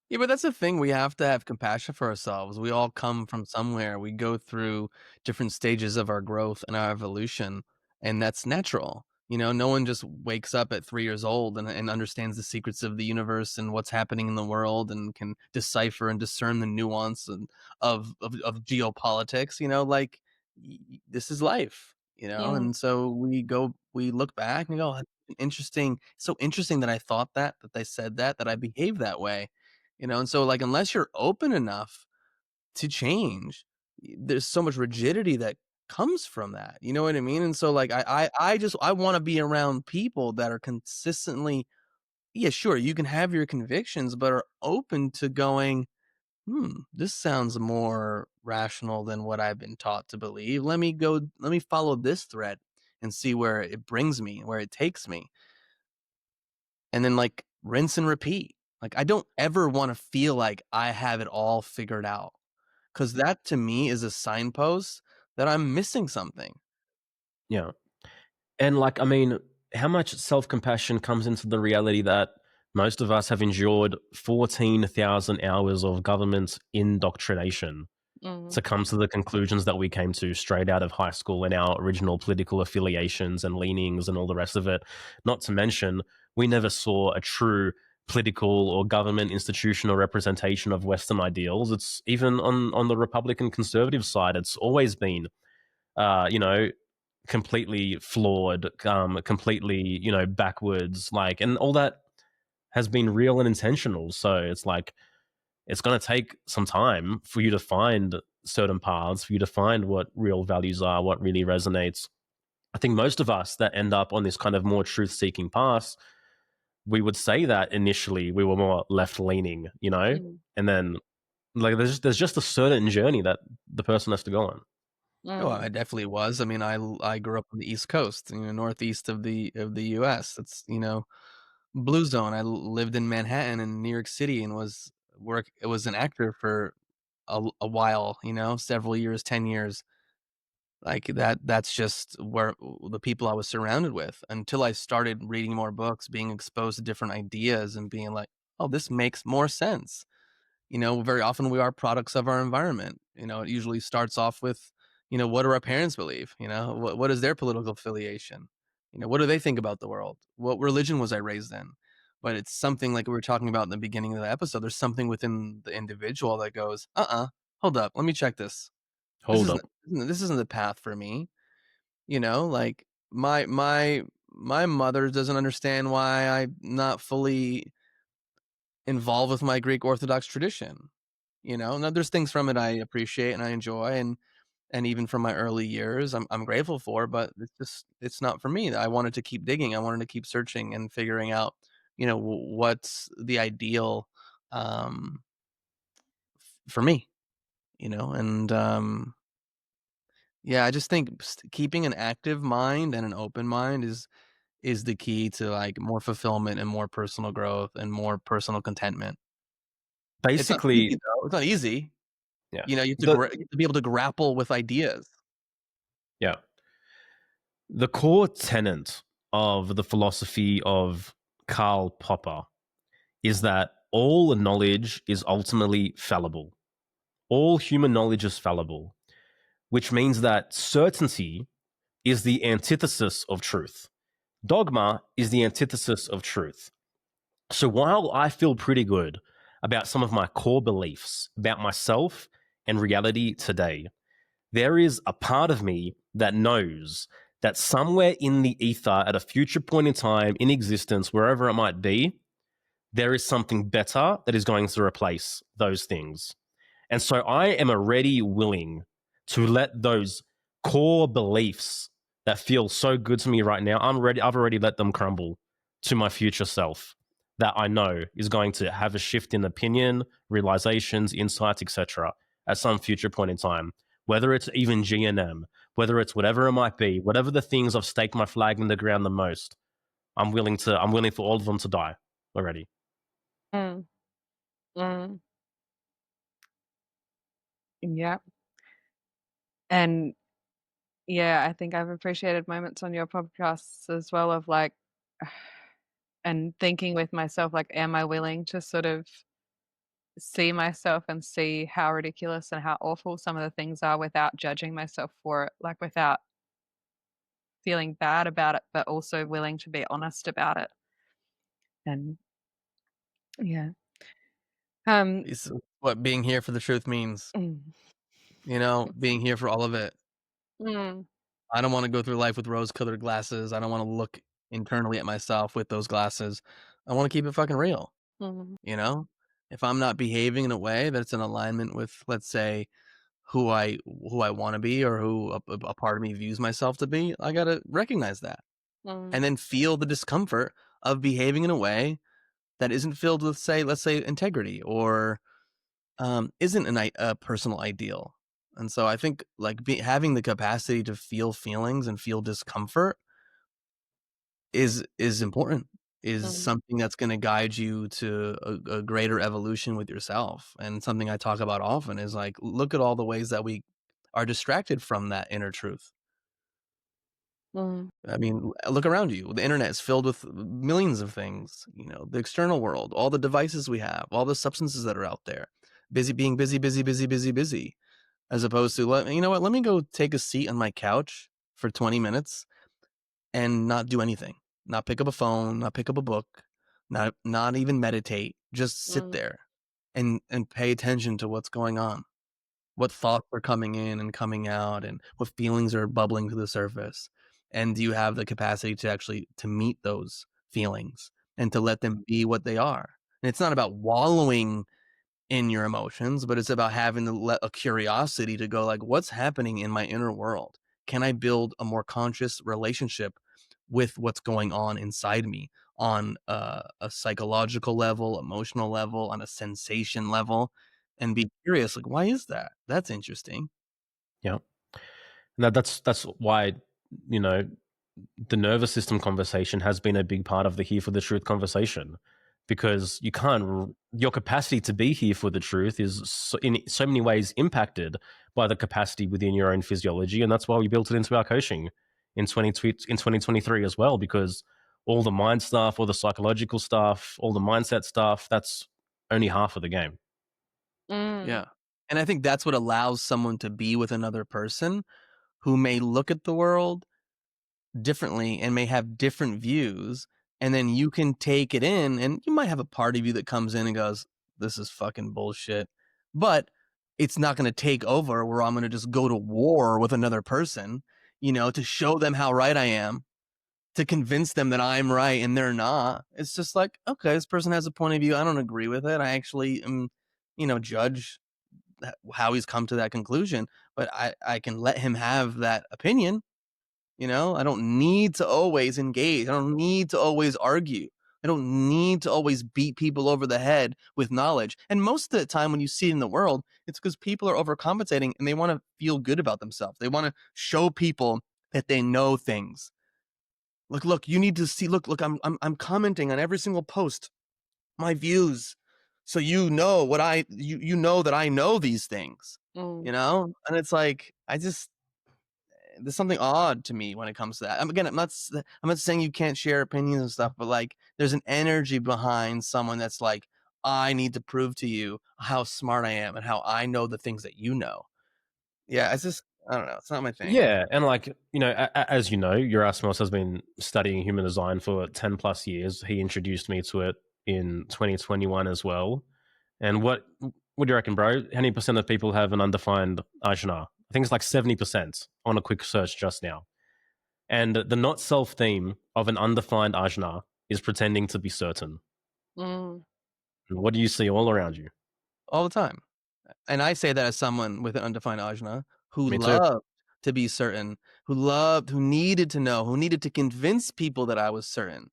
Yeah, but that's the thing. We have to have compassion for ourselves. We all come from somewhere. We go through different stages of our growth and our evolution, and that's natural. No one just wakes up at 3 years old and understands the secrets of the universe and what's happening in the world and can decipher and discern the nuance of geopolitics. Like this is life. Mm, And so we look back and go, "Oh, interesting. So interesting that I thought that they said that I behaved that way." And so, like, unless you're open enough to change, there's so much rigidity that comes from that, you know what I mean? And so, like, I wanna be around people that are consistently, yeah, sure, you can have your convictions, but are open to going, this sounds more rational than what I've been taught to believe. Let me follow this thread and see where it brings me, where it takes me." And then, like, rinse and repeat. Like, I don't ever want to feel like I have it all figured out, because that to me is a signpost that I'm missing something. Yeah. And like, I mean, how much self compassion comes into the reality that most of us have endured 14,000 hours of government indoctrination Mm, to come to the conclusions that we came to straight out of high school and our original political affiliations and leanings and all the rest of it. Not to mention, we never saw a true political or government institution or representation of Western ideals. It's even on the Republican conservative side, it's always been, you know, completely flawed, completely, you know, backwards, like, and all that has been real and intentional. So it's like, it's going to take some time for you to find certain paths, for you to find what real values are, what really resonates. I think most of us that end up on this kind of more truth seeking path, we would say that initially we were more left leaning, you know, mm, and then like there's just a certain journey that the person has to go on. Oh, I mm, definitely was. I mean, I grew up on the East Coast, northeast of the US. It's, blue zone. Lived in Manhattan and New York City and was an actor for a while, several years, 10 years. Like that's just where the people I was surrounded with, until I started reading more books, being exposed to different ideas and being like, "Oh, this makes more sense." Very often we are products of our environment. It usually starts off with, what do our parents believe? What is their political affiliation? What do they think about the world? What religion was I raised in? But it's something like we were talking about in the beginning of the episode. There's something within the individual that goes, hold up, let me check this. This Hold isn't up. this isn't the path for me. Like my mother doesn't understand why I'm not fully involved with my Greek Orthodox tradition. Now there's things from it I appreciate and I enjoy, and even from my early years, I'm grateful for, but it's not for me. I wanted to keep digging. I wanted to keep searching and figuring out, what's the ideal, um, for me, and yeah, I just think keeping an active mind and an open mind is the key to like more fulfillment and more personal growth and more personal contentment. It's not easy Basically, though. It's not easy. yeah. You have to be able to grapple with ideas. Yeah. The core tenet of the philosophy of Karl Popper is that all knowledge is ultimately fallible. All human knowledge is fallible, which means that certainty is the antithesis of truth. Dogma is the antithesis of truth. So while I feel pretty good about some of my core beliefs about myself and reality today, there is a part of me that knows that somewhere in the ether at a future point in time in existence, wherever it might be, there is something better that is going to replace those things. And so I am already willing to let those core beliefs that feel so good to me right now, I've already let them crumble to my future self that I know is going to have a shift in opinion, realizations, insights, etc. at some future point in time. Whether it's even GNM, whether it's whatever it might be, whatever the things I've staked my flag in the ground the most, I'm willing for all of them to die already. mm, mm. Yeah. And yeah, I think I've appreciated moments on your podcasts as well of like, and thinking with myself, like, am I willing to sort of see myself and see how ridiculous and how awful some of the things are without judging myself for it, like without feeling bad about it, but also willing to be honest about it. And yeah. Um, It's what being here for the truth means, mm, being here for all of it. mm, I don't want to go through life with rose-colored glasses. I don't want to look internally at myself with those glasses. I want to keep it fucking real, mm, you know? If I'm not behaving in a way that's in alignment with, let's say, who I want to be, or who a part of me views myself to be, I got to recognize that and mm, then feel the discomfort of behaving in a way that isn't filled with, say, let's say, integrity, or isn't a personal ideal. And so I think like having the capacity to feel feelings and feel discomfort is important. is Mm. something that's going to guide you to a greater evolution with yourself. And something I talk about often is like, look at all the ways that we are distracted from that inner truth. Mm. I mean, look around you. The internet is filled with millions of things, the external world, all the devices we have, all the substances that are out there. Busy being busy, busy, busy, busy, busy. As opposed to, you know what, let me go take a seat on my couch for 20 minutes and not do anything. Not pick up a phone, not pick up a book, not even meditate. Just sit Mm. there and pay attention to what's going on. What thoughts are coming in and coming out, and what feelings are bubbling to the surface. And do you have the capacity to actually to meet those feelings and to let them be what they are? And it's not about wallowing in your emotions, but it's about having a curiosity to go like, what's happening in my inner world? Can I build a more conscious relationship with what's going on inside me on a psychological level, emotional level, on a sensation level, and be curious, like, why is that? That's interesting. Yeah. And that's why, you know, the nervous system conversation has been a big part of the here for the truth conversation, because you can't, your capacity to be here for the truth is in so many ways impacted by the capacity within your own physiology. And that's why we built it into our coaching in 2023 as well, because all the mind stuff, all the psychological stuff, all the mindset stuff, that's only half of the game. Mm. Yeah. And I think that's what allows someone to be with another person who may look at the world differently and may have different views, and then you can take it in, and you might have a part of you that comes in and goes, this is fucking bullshit, but it's not going to take over where I'm going to just go to war with another person, to show them how right I am, to convince them that I'm right and they're not. It's just like, okay, this person has a point of view, I don't agree with it, I actually am, judge how he's come to that conclusion, but I can let him have that opinion. I don't need to always engage. I don't need to always argue. I don't need to always beat people over the head with knowledge. And most of the time when you see it in the world, it's because people are overcompensating and they want to feel good about themselves. They want to show people that they know things. Look, you need to see, look, I'm commenting on every single post, my views. So you know that I know these things, Mm. And it's like, there's something odd to me when it comes to that. Again, I'm not saying you can't share opinions and stuff, but like there's an energy behind someone that's like, I need to prove to you how smart I am and how I know the things that you know. Yeah, it's just, I don't know. It's not my thing. Yeah, and like, as you know, Yerasimos has been studying human design for 10 plus years. He introduced me to it in 2021 as well. And what do you reckon, bro? How many percent of people have an undefined ajna? I think it's like 70% on a quick search just now. And the not self theme of an undefined ajna is pretending to be certain. Mm. And what do you see all around you? All the time. And I say that as someone with an undefined ajna who Me too. loved to be certain, who needed to know, who needed to convince people that I was certain.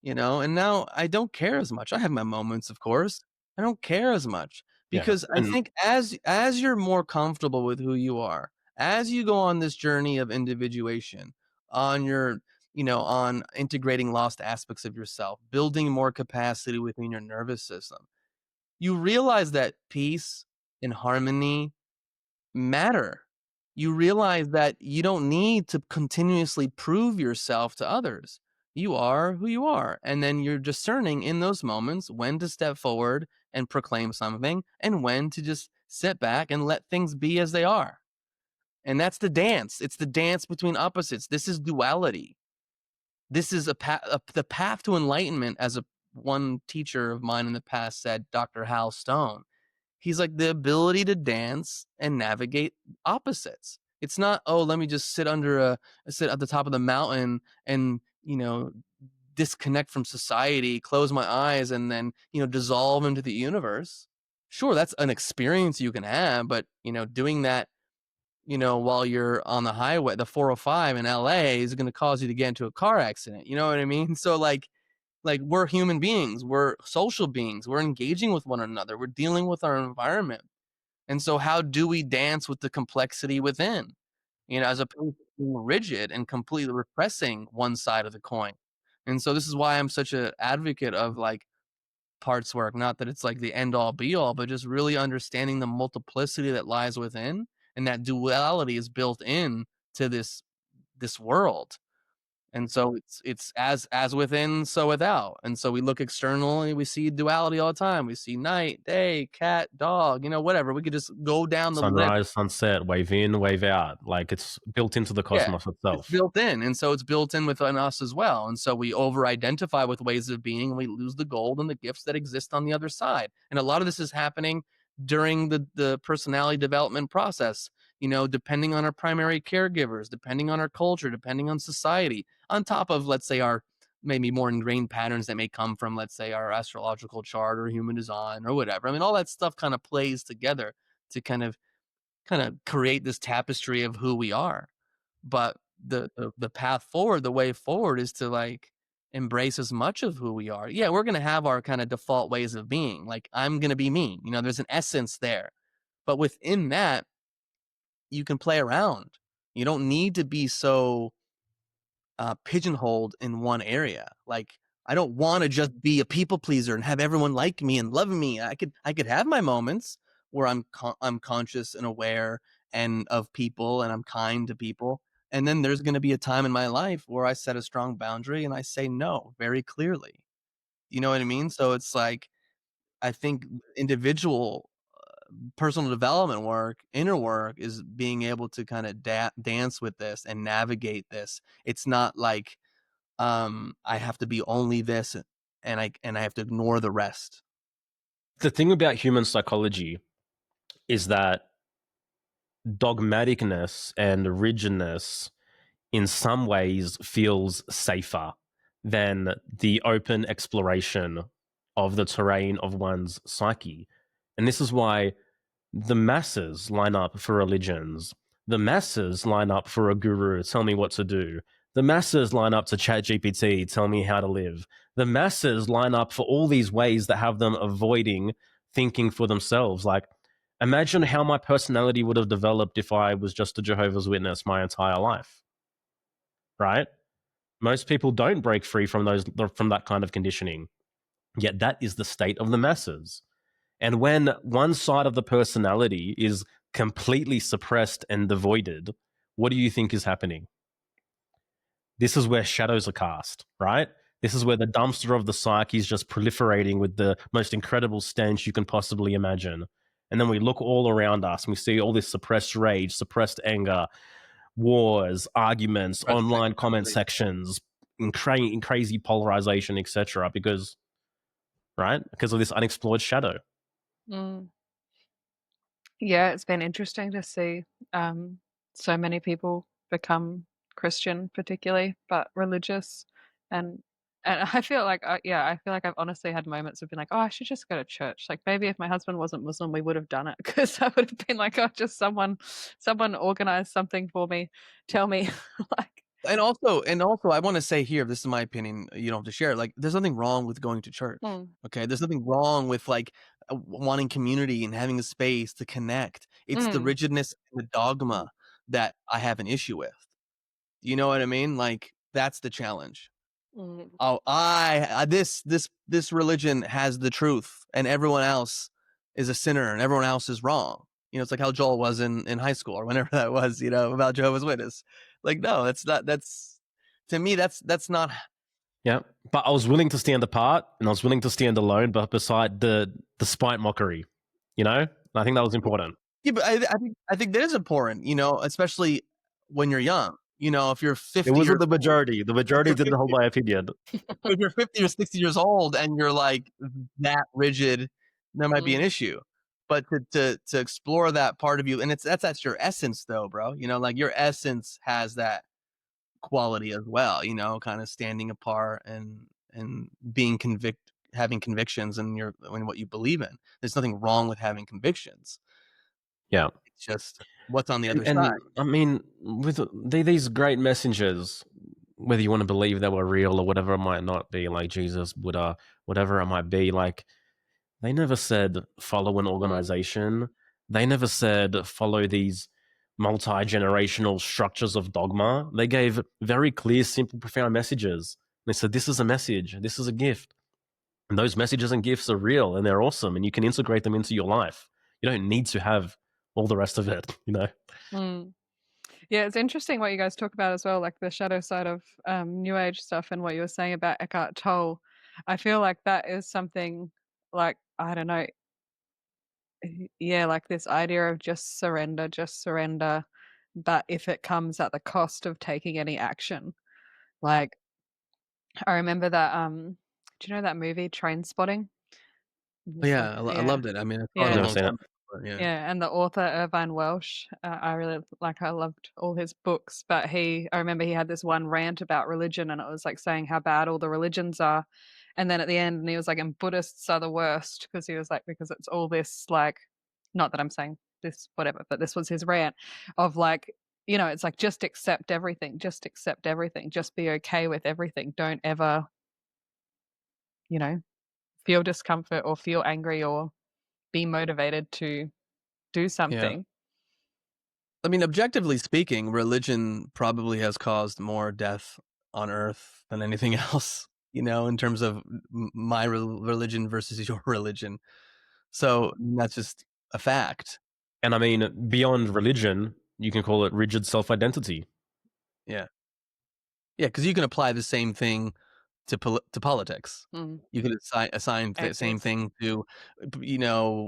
And now I don't care as much. I have my moments, of course. I don't care as much Yeah. because I And think as you're more comfortable with who you are, as you go on this journey of individuation, on your, on integrating lost aspects of yourself, building more capacity within your nervous system, you realize that peace and harmony matter. You realize that you don't need to continuously prove yourself to others. You are who you are. And then you're discerning in those moments when to step forward and proclaim something and when to just sit back and let things be as they are. And that's the dance. It's the dance between opposites. This is duality. This is the path to enlightenment, as one teacher of mine in the past said, Dr. Hal Stone. He's like the ability to dance and navigate opposites. It's not, oh, let me just sit at the top of the mountain and, disconnect from society, close my eyes, and then, dissolve into the universe. Sure, that's an experience you can have, but, doing that, while you're on the highway, the 405 in LA is going to cause you to get into a car accident. You know what I mean? So like we're human beings, we're social beings, we're engaging with one another, we're dealing with our environment. And so how do we dance with the complexity within, as opposed to being rigid and completely repressing one side of the coin? And so this is why I'm such an advocate of like parts work. Not that it's like the end all be all, but just really understanding the multiplicity that lies within, and that duality is built in to this world. And so it's as within, so without. And so we look externally, we see duality all the time. We see night, day, cat, dog, whatever. We could just go down the list. Sunrise, sunset, wave in, wave out. Like it's built into the Yeah, cosmos it's itself. built in, and so it's built in within us as well. And so we over-identify with ways of being, and we lose the gold and the gifts that exist on the other side. And a lot of this is happening during the personality development process. Depending on our primary caregivers, depending on our culture, depending on society, on top of, let's say, our maybe more ingrained patterns that may come from, let's say, our astrological chart or human design or whatever. I mean, all that stuff kind of plays together to kind of create this tapestry of who we are. But the path forward, the way forward is to like embrace as much of who we are. Yeah, we're gonna have our kind of default ways of being. Like I'm gonna be me. There's an essence there. But within that, you can play around. You don't need to be so pigeonholed in one area. Like I don't want to just be a people pleaser and have everyone like me and love me. I could have my moments where I'm conscious and aware and of people, and I'm kind to people. And then there's going to be a time in my life where I set a strong boundary and I say no very clearly. You know what I mean? So it's like I think individual personal development work, inner work, is being able to kind of dance with this and navigate this. It's not like I have to be only this, and I have to ignore the rest. The thing about human psychology is that dogmaticness and rigidness in some ways feels safer than the open exploration of the terrain of one's psyche. And this is why the masses line up for religions. The masses line up for a guru, tell me what to do. The masses line up to ChatGPT, tell me how to live. The masses line up for all these ways that have them avoiding thinking for themselves. Like, imagine how my personality would have developed if I was just a Jehovah's Witness my entire life, right? Most people don't break free from that kind of conditioning. Yet that is the state of the masses. And when one side of the personality is completely suppressed and devoided, what do you think is happening? This is where shadows are cast, right? This is where the dumpster of the psyche is just proliferating with the most incredible stench you can possibly imagine. And then we look all around us and we see all this suppressed rage, suppressed anger, wars, arguments, online comment sections, in crazy polarization, etc. Because of this unexplored shadow. Mm. Yeah, it's been interesting to see so many people become Christian, particularly, but religious, and I feel like I feel like I've honestly had moments of being like, oh, I should just go to church. Like maybe if my husband wasn't Muslim, we would have done it because I would have been like, oh, just someone organize something for me, tell me, like. And also, I want to say here, this is my opinion. You don't have to share it. Like, there's nothing wrong with going to church. Okay, there's nothing wrong with like wanting community and having a space to connect. It's the rigidness and the dogma that I have an issue with. You know what I mean? Like, that's the challenge. Oh, this religion has the truth, and everyone else is a sinner, and everyone else is wrong. It's like how Joel was in high school or whenever that was. About Jehovah's Witness. Like, no, that's not. To me, that's not. Yeah, but I was willing to stand apart, and I was willing to stand alone, but beside despite mockery, I think that was important. Yeah, but I think that is important. Especially when you're young. If you're 50, it wasn't the majority. The majority didn't hold my opinion. If you're 50 or 60 years old and you're like that rigid, there might be an issue. But to explore that part of you, and that's your essence, though, bro. Like your essence has that quality as well. Kind of standing apart and being having convictions in what you believe in. There's nothing wrong with having convictions. Yeah, it's just what's on the other and side. I mean, with these great messengers, whether you want to believe they were real or whatever it might not be, like Jesus, Buddha, whatever it might be, like they never said follow an organization. They never said follow these multi-generational structures of dogma. They gave very clear, simple, profound messages. They said, this is a message, this is a gift. And those messages and gifts are real and they're awesome and you can integrate them into your life. You don't need to have all the rest of it, you know? Mm. Yeah, it's interesting what you guys talk about as well, like the shadow side of New Age stuff and what you were saying about Eckhart Tolle. I feel like that is something like, I don't know, yeah, like this idea of just surrender, but if it comes at the cost of taking any action. Like, I remember that, do you know that movie, Train Spotting? But It's like, yeah, I yeah, loved it. I mean, I saw it I've a yeah. never long seen it. time ago, but yeah. Yeah, and the author Irvine Welsh, I really like. I loved all his books, but I remember he had this one rant about religion, and it was like saying how bad all the religions are, and then at the end, and he was like, "And Buddhists are the worst," because he was like, because it's all this like, not that I'm saying this whatever, but this was his rant of like, it's like just accept everything, just be okay with everything. Don't ever, you know, feel discomfort or feel angry or be motivated to do Yeah. something. I mean, objectively speaking, religion probably has caused more death on earth than anything else, in terms of my religion versus your religion. So that's just a fact. And I mean, beyond religion, you can call it rigid self identity. Yeah. Yeah, because you can apply the same thing to politics. Mm. You could assign the same Atheist. thing to,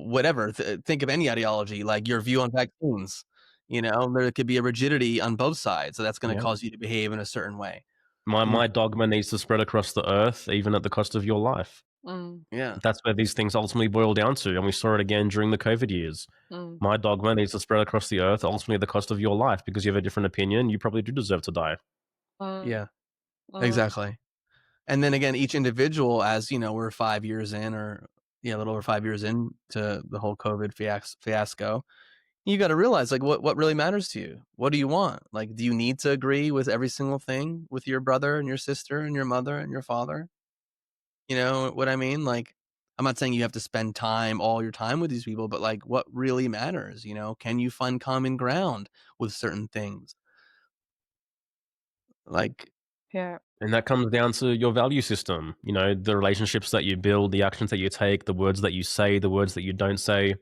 whatever. Think of any ideology, like your view on vaccines. There could be a rigidity on both sides, so that's going to Yeah. cause you to behave in a certain way. My dogma needs to spread across the earth, even at the cost of your life. Mm, Yeah, That's where these things ultimately boil down to. And we saw it again during the COVID years. mm, My dogma needs to spread across the earth, ultimately at the cost of your life, because you have a different opinion. You probably do deserve to die. mm, yeah, mm, exactly. And then again, each individual, as we're 5 years in, or a little over 5 years into the whole COVID fiasco. You got to realize, like, what really matters to you. What do you want? Like, do you need to agree with every single thing with your brother and your sister and your mother and your father? You know what I mean? Like, I'm not saying you have to spend all your time with these people, but like, what really matters? Can you find common ground with certain things? Like, yeah, And that comes down to your value system, the relationships that you build, the actions that you take, the words that you say, the words that you don't say.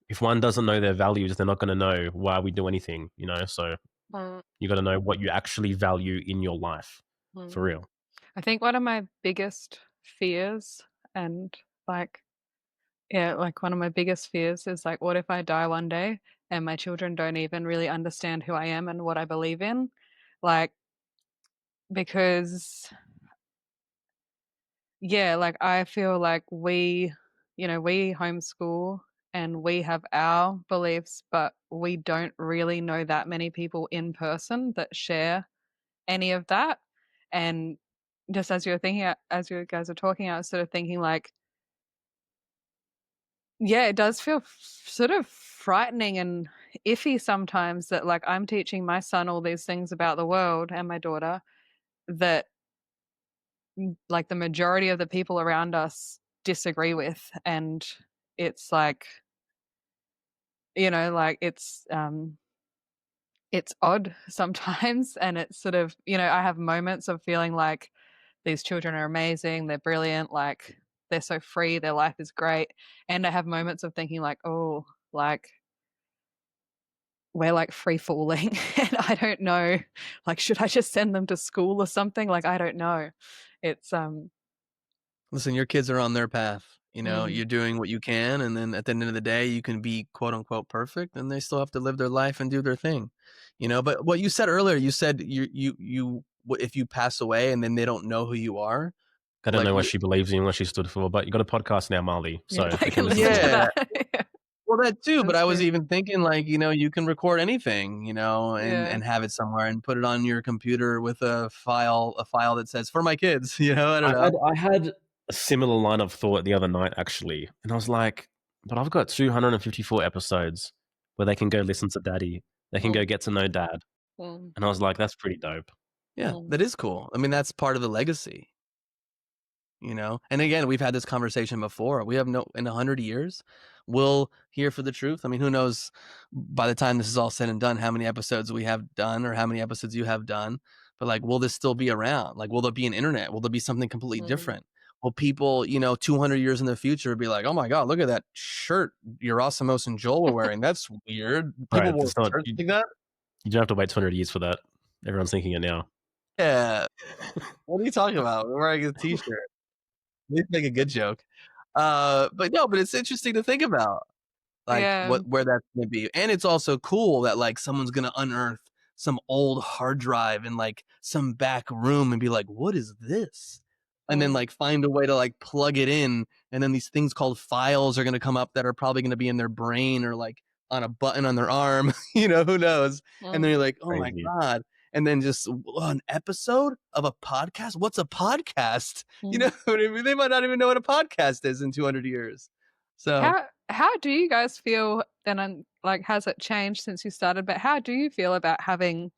If one doesn't know their values, they're not going to know why we do anything. So mm, you got to know what you actually value in your life for mm. real. I think one of my biggest fears and like, yeah, like one of my biggest fears is like, what if I die one day and my children don't even really understand who I am and what I believe in? Like, because, yeah, like I feel like we homeschool and we have our beliefs, but we don't really know that many people in person that share any of that. And just as you guys are talking, I was sort of thinking like, yeah, it does feel sort of frightening and iffy sometimes that like I'm teaching my son all these things about the world and my daughter that like the majority of the people around us disagree with. And it's like, like it's odd sometimes and it's sort of, I have moments of feeling like these children are amazing, they're brilliant, like they're so free, their life is great. And I have moments of thinking like, oh, like we're like free falling and I don't know, like should I just send them to school or something? Like I don't know. It's listen, your kids are on their path. mm, You're doing what you can, and then at the end of the day, you can be quote unquote perfect, and they still have to live their life and do their thing. But what you said earlier, you said if you pass away and then they don't know who you are, I don't like know what you, she believes in, what she stood for, but you got a podcast now, Marley, yeah, so I they can can listen listen to to it. yeah. that. Well, that too, but That's I was true. even thinking like, you can record anything, and Yeah. and have it somewhere and put it on your computer with a file that says for my kids, I don't I know. had I had a similar line of thought the other night actually, and I was like, but I've got 254 episodes where they can go listen to Daddy, they can go Mm, get to know Dad, mm, and I was like, that's pretty dope. Yeah, mm, that is cool. I mean, that's part of the legacy. And again, we've had this conversation before. We have no in 100 years, we'll hear for the truth. I mean, who knows by the time this is all said and done how many episodes we have done or how many episodes you have done. but like, will this still be around? Like, will there be an internet? Will there be something completely Mm. different? Will people, 200 years in the future be like, oh my God, look at that shirt Yerasimos and Joel are wearing. That's weird. People Right, wore it's not. shirts like that. You don't have to wait 200 years for that. Everyone's thinking it now. Yeah. What are you talking about? We're wearing a t-shirt. Let's make a good joke. But no, but it's interesting to think about. Like Yeah. where that's gonna be. And it's also cool that like someone's gonna unearth some old hard drive in like some back room and be like, what is this? And then Mm. like find a way to like plug it in. And then these things called files are gonna come up that are probably gonna be in their brain or like on a button on their arm, who knows? And then Mm. you're like, oh my Crazy. God. And then just an episode of a podcast? What's a podcast? You Mm. know what I mean? They might not even know what a podcast is in 200 years. So How do you guys feel then, and like has it changed since you started, but how do you feel about having,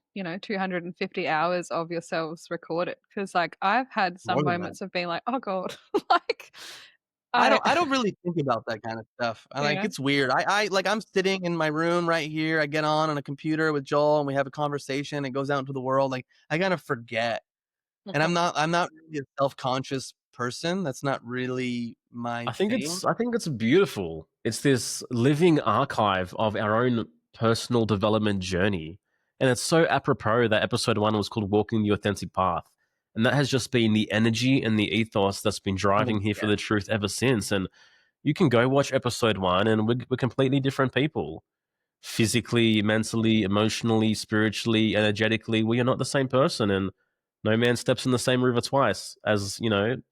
250 hours of yourselves recorded? Because like I've had more some than that. moments of being like, oh God, like I I don't I don't really think about that kind of stuff. I like yeah. it's weird. I like I'm sitting in my room right here. I get on a computer with Joel and we have a conversation. It goes out into the world. Like I kind of forget. And I'm Mhm. not I'm not really a self-conscious person. That's not really my thing. I think it's beautiful. It's this living archive of our own personal development journey. And it's so apropos that episode 1 was called Walking the Authentic Path. And that has just been the energy and the ethos that's been driving here for Yeah. the truth ever since. And you can go watch episode 1 and we're completely different people. Physically, mentally, emotionally, spiritually, energetically, we are not the same person. And no man steps in the same river twice, as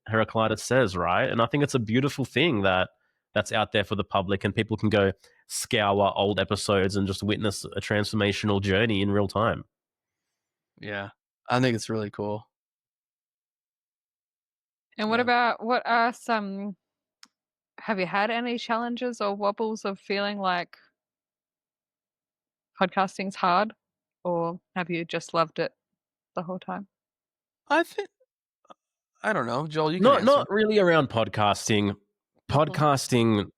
Heraclitus says, right? And I think it's a beautiful thing that's out there for the public, and people can go scour old episodes and just witness a transformational journey in real time. Yeah. I think it's really cool. And Yeah. what are some have you had any challenges or wobbles of feeling like podcasting's hard, or have you just loved it the whole time? I think I don't know. Joel, you can Not answer. really around podcasting. Mhm. Podcasting,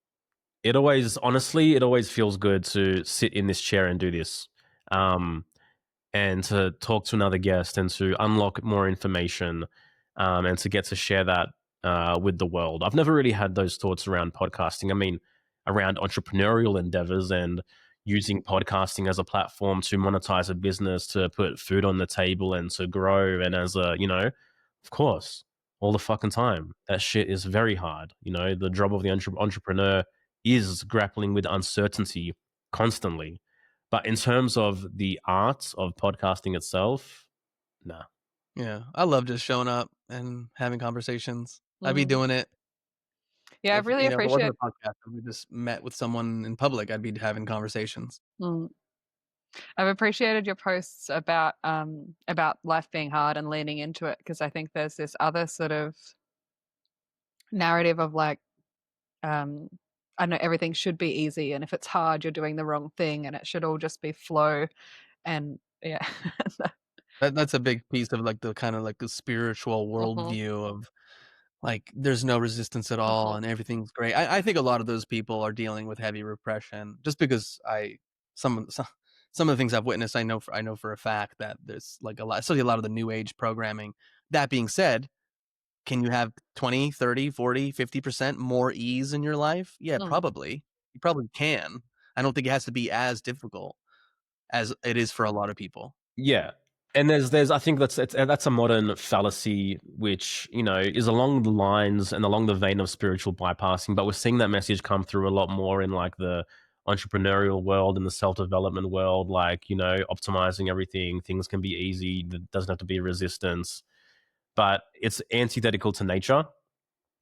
it always feels good to sit in this chair and do this. Um, and to talk to another guest and to unlock more information, and to get to share that with the world. I've never really had those thoughts around podcasting. I mean, around entrepreneurial endeavors and using podcasting as a platform to monetize a business, to put food on the table and to grow. And as of course, all the fucking time. That shit is very hard. The job of the entrepreneur is grappling with uncertainty constantly. But in terms of the art of podcasting itself, nah. Yeah. I love just showing up and having conversations. I'd be Mm. doing it Yeah, I if really if it wasn't appreciate. a podcast, if we just met with someone in public, I'd be having conversations. Mm. I've appreciated your posts about life being hard and leaning into it, because I think there's this other sort of narrative of like, um, I know everything should be easy, and if it's hard, you're doing the wrong thing, and it should all just be flow. And yeah. That's a big piece of like the kind of like the spiritual Mhm, worldview of like there's no resistance at all mhm, and everything's great. I think a lot of those people are dealing with heavy repression just because some of the things I've witnessed, I know for a fact that there's like a lot, especially a lot of the new age programming. That being said, can you have 20, 30, 40, 50% more ease in your life? Yeah, mm. probably. You probably can. I don't think it has to be as difficult as it is for a lot of people. Yeah. And there's I think that's a modern fallacy, which is along the lines and along the vein of spiritual bypassing. But we're seeing that message come through a lot more in like the entrepreneurial world and the self development world. Like optimizing everything, things can be easy. There doesn't have to be resistance. But it's antithetical to nature,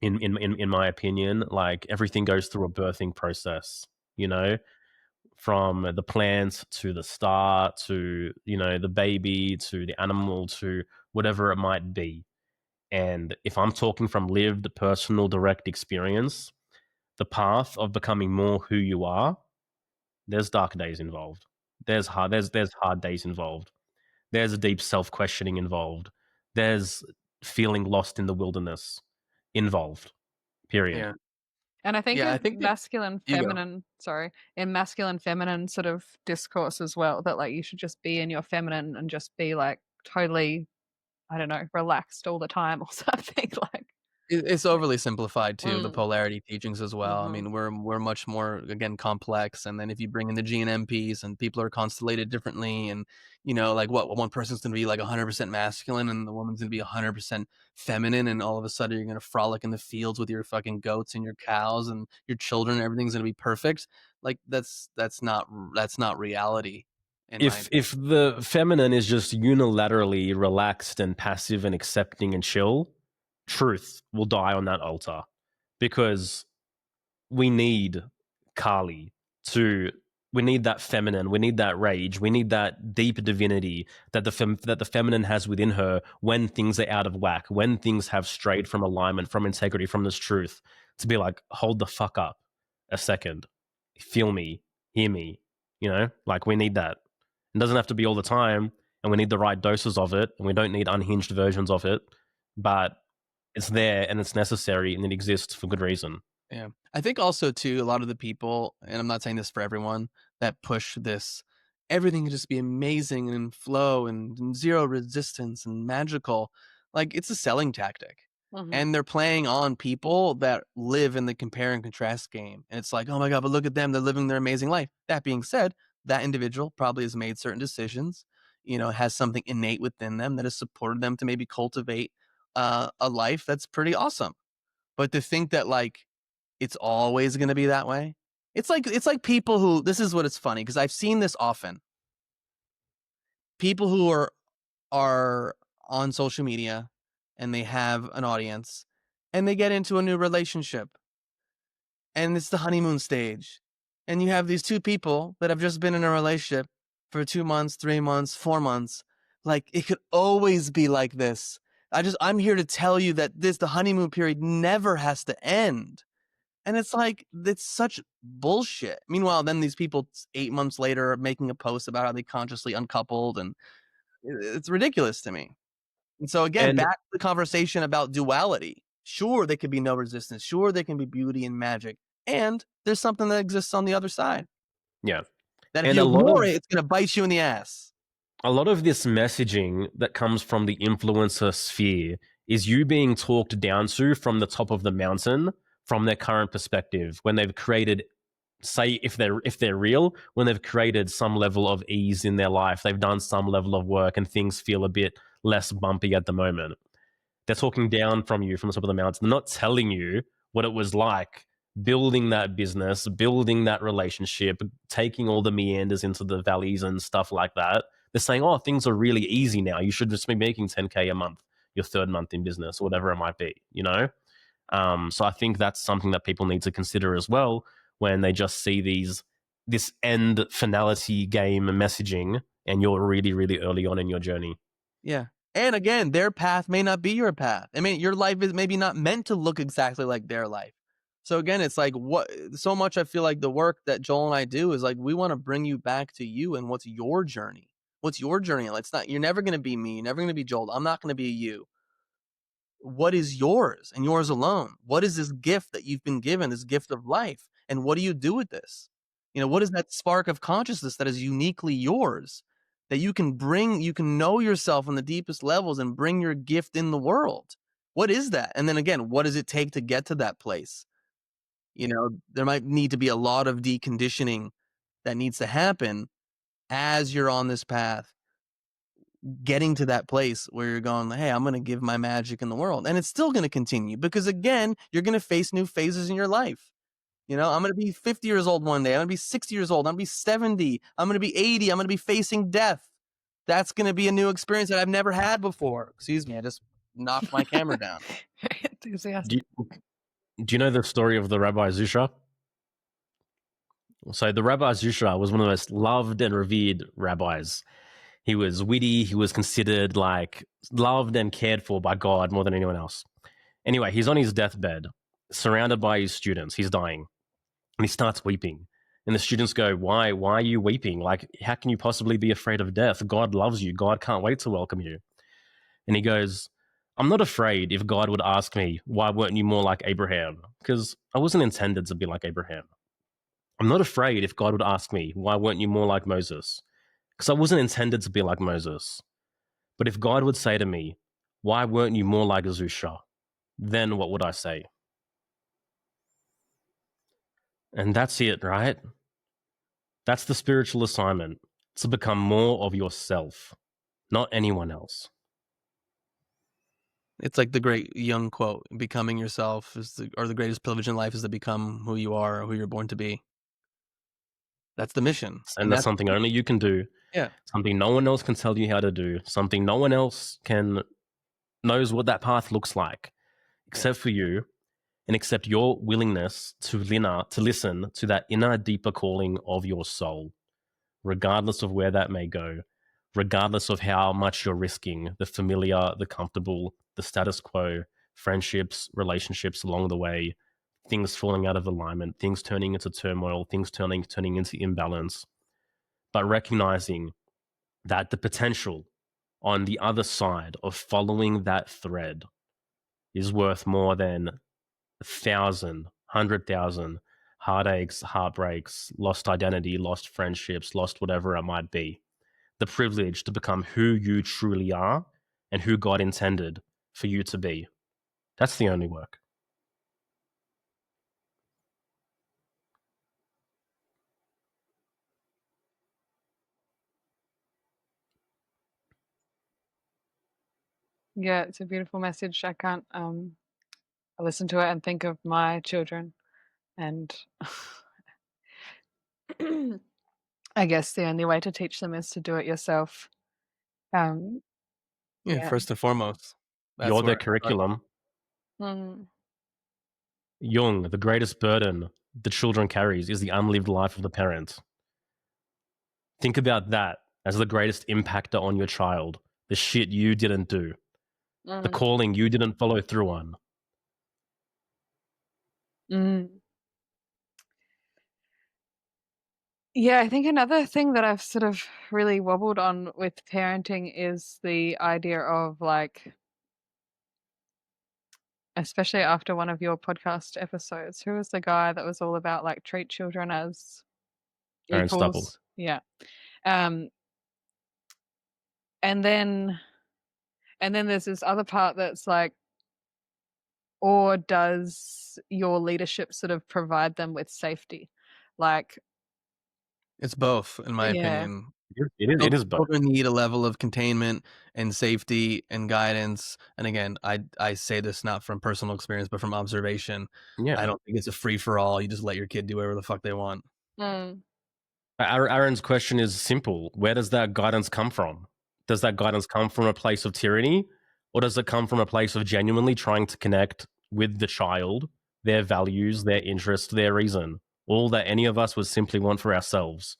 in my opinion. Like everything goes through a birthing process. You know, from the plant to the star to the baby to the animal to whatever it might be. And if I'm talking from lived personal direct experience, the path of becoming more who you are, there's dark days involved. There's hard days involved. There's a deep self-questioning involved. There's feeling lost in the wilderness involved. Period. Yeah. And I think Yeah, I think that you go. in masculine feminine sort of discourse as well, that like you should just be in your feminine and just be like totally I don't know, relaxed all the time or something like. It's overly simplified too, the Mm, polarity teachings as well. I mhm, mean, we're much more, again, complex, and then if you bring in the G&M piece and people are constellated differently and, like what one person's gonna be like 100% masculine and the woman's gonna be 100% feminine, and all of a sudden you're gonna frolic in the fields with your fucking goats and your cows and your children, and everything's gonna be perfect. Like, that's not reality in my If the feminine is just unilaterally relaxed and passive and accepting and chill, truth will die on that altar, because we need Kali to we need that feminine, we need that rage, we need that deep divinity that the feminine has within her when things are out of whack, when things have strayed from alignment, from integrity, from this truth, to be like, hold the fuck up a second, feel me, hear me, like we need that. It doesn't have to be all the time, and we need the right doses of it, and we don't need unhinged versions of it, but it's there and it's necessary and it exists for good reason. Yeah. I think also too, a lot of the people, and I'm not saying this for everyone, that push this everything can just be amazing and in flow and zero resistance and magical. Like, it's a selling tactic. mhm. And they're playing on people that live in the compare and contrast game. And it's like, oh my God, but look at them. They're living their amazing life. That being said, that individual probably has made certain decisions, has something innate within them that has supported them to maybe cultivate a life that's pretty awesome. But to think that, like, it's always gonna be that way. It's like people who, this is what it's funny because 'cause I've seen this often. People who are on social media, and they have an audience, and they get into a new relationship, and it's the honeymoon stage, and you have these 2 people that have just been in a relationship for 2 months, 3 months, 4 months. Like, it could always be like this. I'm here to tell you that the honeymoon period never has to end. And it's like, it's such bullshit. Meanwhile, then these people 8 months later are making a post about how they consciously uncoupled, and it's ridiculous to me. And so again, And back to the conversation about duality. Sure, there could be no resistance. Sure, there can be beauty and magic. And there's something that exists on the other side yeah, that if and you a lot ignore it, of it's gonna bite you in the ass. a lot of this messaging that comes from the influencer sphere is you being talked down to from the top of the mountain from their current perspective, when they've created, say, if they're real, when they've created some level of ease in their life, they've done some level of work and things feel a bit less bumpy at the moment. They're talking down from you from the top of the mountain. They're not telling you what it was like building that business, building that relationship, taking all the meanders into the valleys and stuff like that. They're saying, oh, things are really easy now. You should just be making 10K a month, your third month in business, or whatever it might be. So I think that's something that people need to consider as well when they just see this end finality game messaging and you're really, really early on in your journey. Yeah. And again, their path may not be your path. I mean, your life is maybe not meant to look exactly like their life. So again, it's like, what so much I feel like the work that Joel and I do is like, we want to bring you back to you and what's your journey. What's your journey? It's not, you're never going to be me, you're never going to be Joel. I'm not going to be you. What is yours and yours alone? What is this gift that you've been given, this gift of life? And what do you do with this? What is that spark of consciousness that is uniquely yours, that you can bring, you can know yourself on the deepest levels and bring your gift in the world? What is that? And then again, what does it take to get to that place? There might need to be a lot of deconditioning that needs to happen as you're on this path, getting to that place where you're going, hey, I'm going to give my magic in the world. And it's still going to continue because, again, you're going to face new phases in your life. I'm going to be 50 years old one day. I'm going to be 60 years old. I'm going to be 70. I'm going to be 80. I'm going to be facing death. That's going to be a new experience that I've never had before. Excuse me. I just knocked my camera down. Very Do enthusiastic. do you know the story of the Rabbi Zusha? So the Rabbi Zusha was one of the most loved and revered rabbis. He was witty. He was considered like loved and cared for by God more than anyone else. Anyway, he's on his deathbed, surrounded by his students. He's dying, and he starts weeping. And the students go, "Why? Why are you weeping? Like, how can you possibly be afraid of death? God loves you. God can't wait to welcome you." And he goes, "I'm not afraid if God would ask me, why weren't you more like Abraham? Because I wasn't intended to be like Abraham. I'm not afraid if God would ask me, why weren't you more like Moses? Because I wasn't intended to be like Moses. But if God would say to me, Why weren't you more like Azusha? Then what would I say? And that's it, right? That's the spiritual assignment, to become more of yourself, not anyone else. It's like the great young quote, "Becoming yourself is the greatest privilege in life is to become who you are or who you're born to be." That's the mission, And and that's that's something only you can do, yeah. something no one else can tell you how to do, something no one else can knows what that path looks like, Yeah. except for you, and except your willingness to listen to that inner, deeper calling of your soul, regardless of where that may go, regardless of how much you're risking the familiar, the comfortable, the status quo, friendships, relationships along the way, things falling out of alignment, things turning into turmoil, things turning into imbalance, but recognizing that the potential on the other side of following that thread is worth more than 1,000, 100,000 heartaches, heartbreaks, lost identity, lost friendships, lost whatever it might be. The privilege to become who you truly are and who God intended for you to be. That's the only work. Yeah, it's a beautiful message. I can't I listen to it and think of my children, and I guess the only way to teach them is to do it yourself. Um, Yeah, yeah. first and foremost, that's You're where their it starts. curriculum. Mm, Jung, the greatest burden the children carries is the unlived life of the parent. Think about that as the greatest impactor on your child. The shit you didn't do, the mm, calling you didn't follow through on. mm. Yeah, I think another thing that I've sort of really wobbled on with parenting is the idea of like, especially after one of your podcast episodes, who was the guy that was all about like treat children as Aaron Stubble. equals? Yeah. Um, and then there's this other part that's like, or does your leadership sort of provide them with safety? Like, It's both, in my yeah. opinion. It is both. Children need a level of containment and safety and guidance, and again, I say this not from personal experience, but from observation. Yeah. I don't think it's a free for all, you just let your kid do whatever the fuck they want. Mm, Aaron's question is simple. Where does that guidance come from? Does that guidance come from a place of tyranny? Or does it come from a place of genuinely trying to connect with the child, their values, their interests, their reason? All that any of us would simply want for ourselves.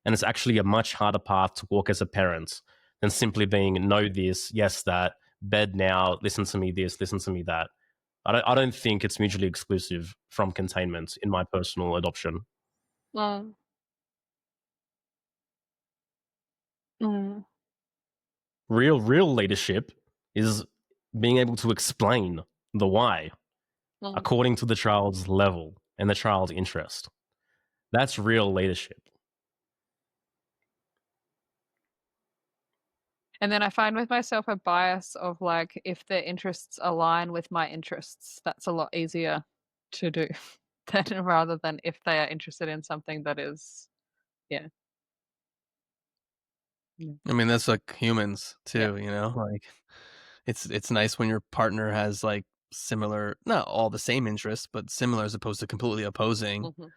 And it's actually a much harder path to walk as a parent than simply being know this, yes, that, bed now, listen to me this, listen to me that. I don't think it's mutually exclusive from containment in my personal adoption. mm, mm, Real leadership is being able to explain the why mm. according to the child's level and the child's interest. That's real leadership. And then I find with myself a bias of like, if their interests align with my interests, that's a lot easier to do than rather than if they are interested in something that is, yeah, yeah, I mean, that's like humans yeah. too, like, it's nice when your partner has, like, similar not all the same interests, but similar as opposed to completely opposing, Mhm,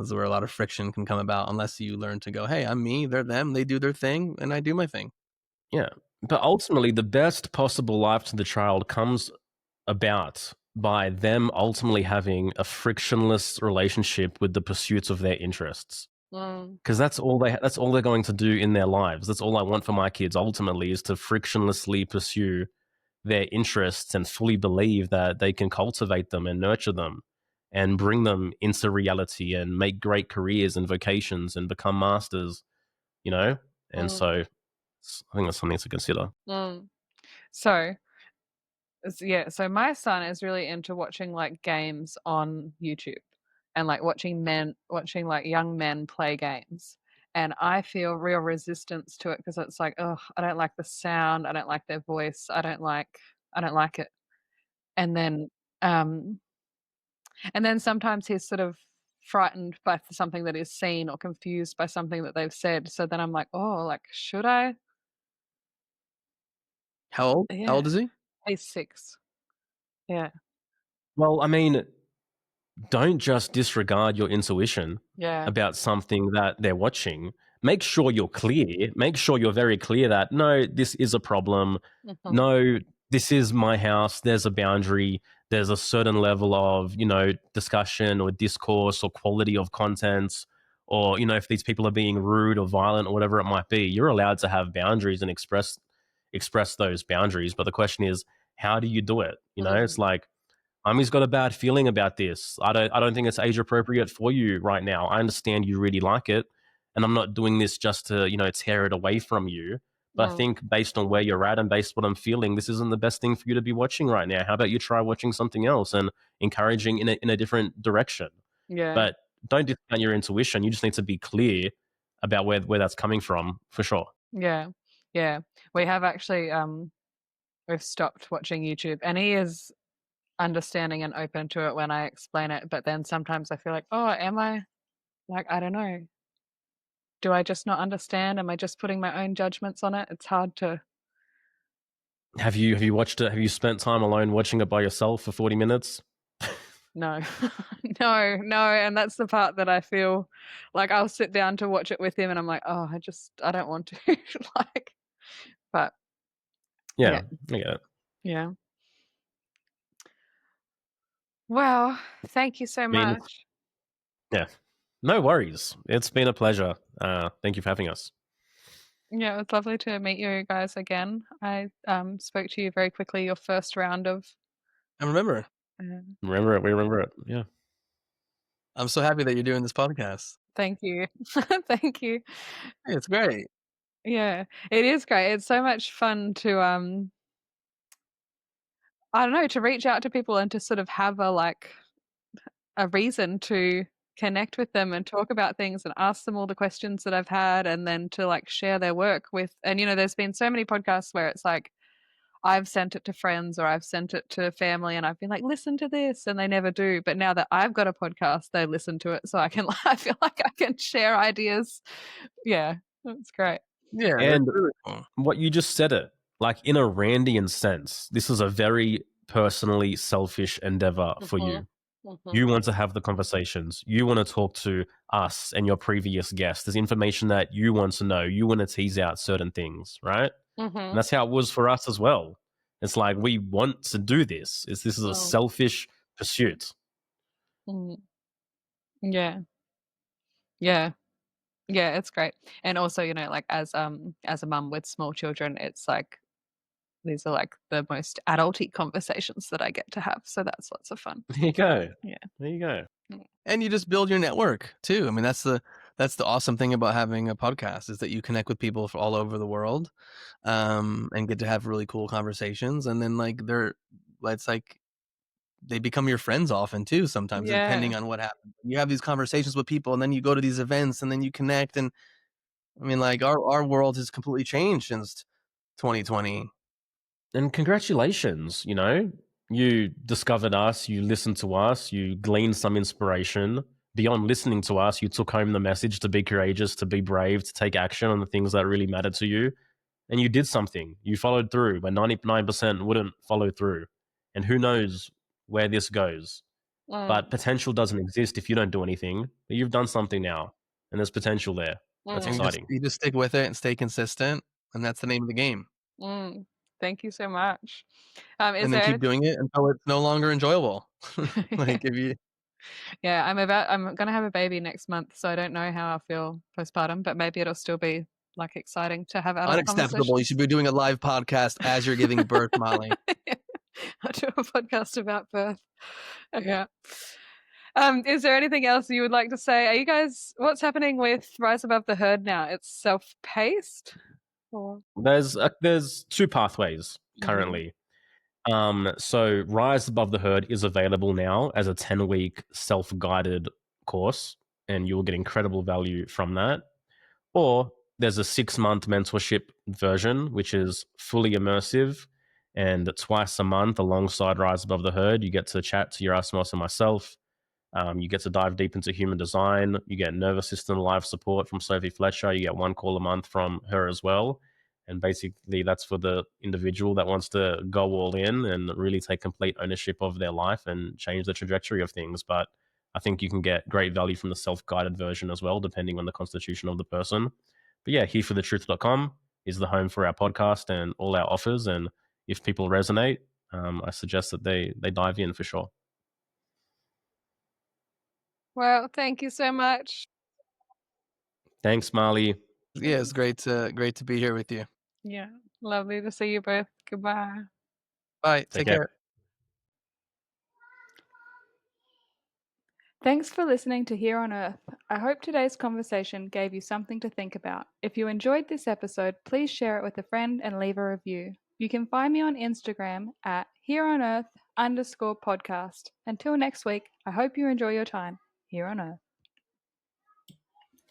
is where a lot of friction can come about unless you learn to go, "Hey, I'm me, they're them, they do their thing, and I do my thing." Yeah. But ultimately, the best possible life to the child comes about by them ultimately having a frictionless relationship with the pursuits of their interests. mm, Because that's all they're going to do in their lives. That's all I want for my kids ultimately is to frictionlessly pursue their interests and fully believe that they can cultivate them and nurture them and bring them into reality and make great careers and vocations and become masters, you know? And mm, so I think that's something to consider. mm. So, yeah, so my son is really into watching like games on YouTube and like watching like young men play games. and I feel real resistance to it because it's like, oh, I don't like the sound, I don't like their voice, I don't like it. And then, um, and then sometimes he's sort of frightened by something that is seen or confused by something that they've said. So then I'm like, oh, like, should I? How old? How Yeah, old is he? he's 6. Yeah, Well, I mean, don't just disregard your intuition yeah, about something that they're watching. Make sure you're clear. Make sure you're very clear that no, this is a problem. mhm, No, this is my house. There's a boundary. There's a certain level of, discussion or discourse or quality of content. Or, if these people are being rude or violent or whatever it might be, you're allowed to have boundaries and express those boundaries. But the question is, how do you do it? It's mhm, like, Mummy's got a bad feeling about this. I don't think it's age appropriate for you right now. I understand you really like it, and I'm not doing this just to, tear it away from you. But I mm, think based on where you're at and based on what I'm feeling, this isn't the best thing for you to be watching right now. How about you try watching something else and encouraging in a different direction? yeah, But don't discount your intuition. You just need to be clear about where that's coming from for sure. yeah, yeah. We have actually, we've stopped watching YouTube, and he is understanding and open to it when I explain it, but then sometimes I feel like, "Oh, am I?" Like, I don't know. Do I just not understand? Am I just putting my own judgments on it? It's hard to Have you watched it? Have you spent time alone watching it by yourself for 40 minutes? no. No, no, and that's the part that I feel like I'll sit down to watch it with him and I'm like, "Oh, I don't want to." Like, but yeah, Yeah, I get it. yeah. Well, thank you so I mean, much. yeah. No worries. It's been a pleasure. Thank you for having us. Yeah, it was lovely to meet you guys again. I, spoke to you very quickly your first round of, I remember. uh Remember it. We remember it. Yeah. I'm so happy that you're doing this podcast. thank you. Thank you. Hey, it's great. Yeah, it is great. It's so much fun to, I don't know, to reach out to people and to sort of have a reason to connect with them and talk about things and ask them all the questions that I've had and then to, like, share their work with, and, there's been so many podcasts where it's like, I've sent it to friends or I've sent it to family and I've been like, "Listen to this," and they never do, but now that I've got a podcast, they listen to it, so I can I feel like I can share ideas. Yeah, that's great. Yeah, that's And really cool. what you just said it, like in a Randian sense, this is a very personally selfish endeavor for Mhm, you. mhm, You want to have the conversations. You want to talk to us and your previous guests. There's information that you want to know. You want to tease out certain things, right? And mhm, that's how it was for us as well. It's like we want to do this. This is a mm, selfish pursuit. mm. Yeah, yeah. Yeah, it's great. And also, like as a mum with small children, it's like these are like the most adulty conversations that I get to have. So that's lots of fun. There you go. Yeah. There you go. Mm. And you just build your network too. I mean, that's the awesome thing about having a podcast is that you connect with people from all over the world, and get to have really cool conversations. And then it's like they become your friends often too. Sometimes, Yeah. depending on what happens, you have these conversations with people, and then you go to these events, and then you connect. And I mean, like our world has completely changed since 2020. And congratulations, you discovered us, you listened to us, you gleaned some inspiration. Beyond listening to us, you took home the message to be courageous, to be brave, to take action on the things that really matter to you. And you did something. You followed through when 99% wouldn't follow through. And who knows where this goes. But Mm, potential doesn't exist if you don't do anything. But you've done something now, and there's potential there. That's And mm, exciting. you just stick with it and stay consistent, and that's the name of the game. mm. Thank you so much. Is And then there keep doing it until it's no longer enjoyable. anything? Like if you Yeah, I'm gonna have a baby next month, so I don't know how I'll feel postpartum, but maybe it'll still be like exciting to have adult unacceptable. You conversations. should be doing a live podcast as you're giving birth, Molly. I'll do a podcast about birth. Yeah. Is there anything else you would like to say? Are you guys what's happening with Rise Above the Herd now? It's self-paced? Or There's two pathways Mhm. currently. So Rise Above the Herd is available now as a 10-week self-guided course, and you'll get incredible value from that. Or there's a 6-month mentorship version, which is fully immersive and twice a month alongside Rise Above the Herd. You get to chat to Yerasimos and myself. You get to dive deep into human design. You get nervous system live support from Sophie Fletcher. You get one call a month from her as well. And basically, that's for the individual that wants to go all in and really take complete ownership of their life and change the trajectory of things. But I think you can get great value from the self-guided version as well, depending on the constitution of the person. But yeah, hereforthetruth.com is the home for our podcast and all our offers. And if people resonate, I suggest that they dive in for sure. Well, thank you so much. Thanks, Marley. Yeah, it's great to be here with you. Yeah, lovely to see you both. Goodbye. Bye. Take Take care. care. Thanks for listening to Here on Earth. I hope today's conversation gave you something to think about. If you enjoyed this episode, please share it with a friend and leave a review. You can find me on Instagram at hereonearth_podcast. Until next week, I hope you enjoy your time here on Earth.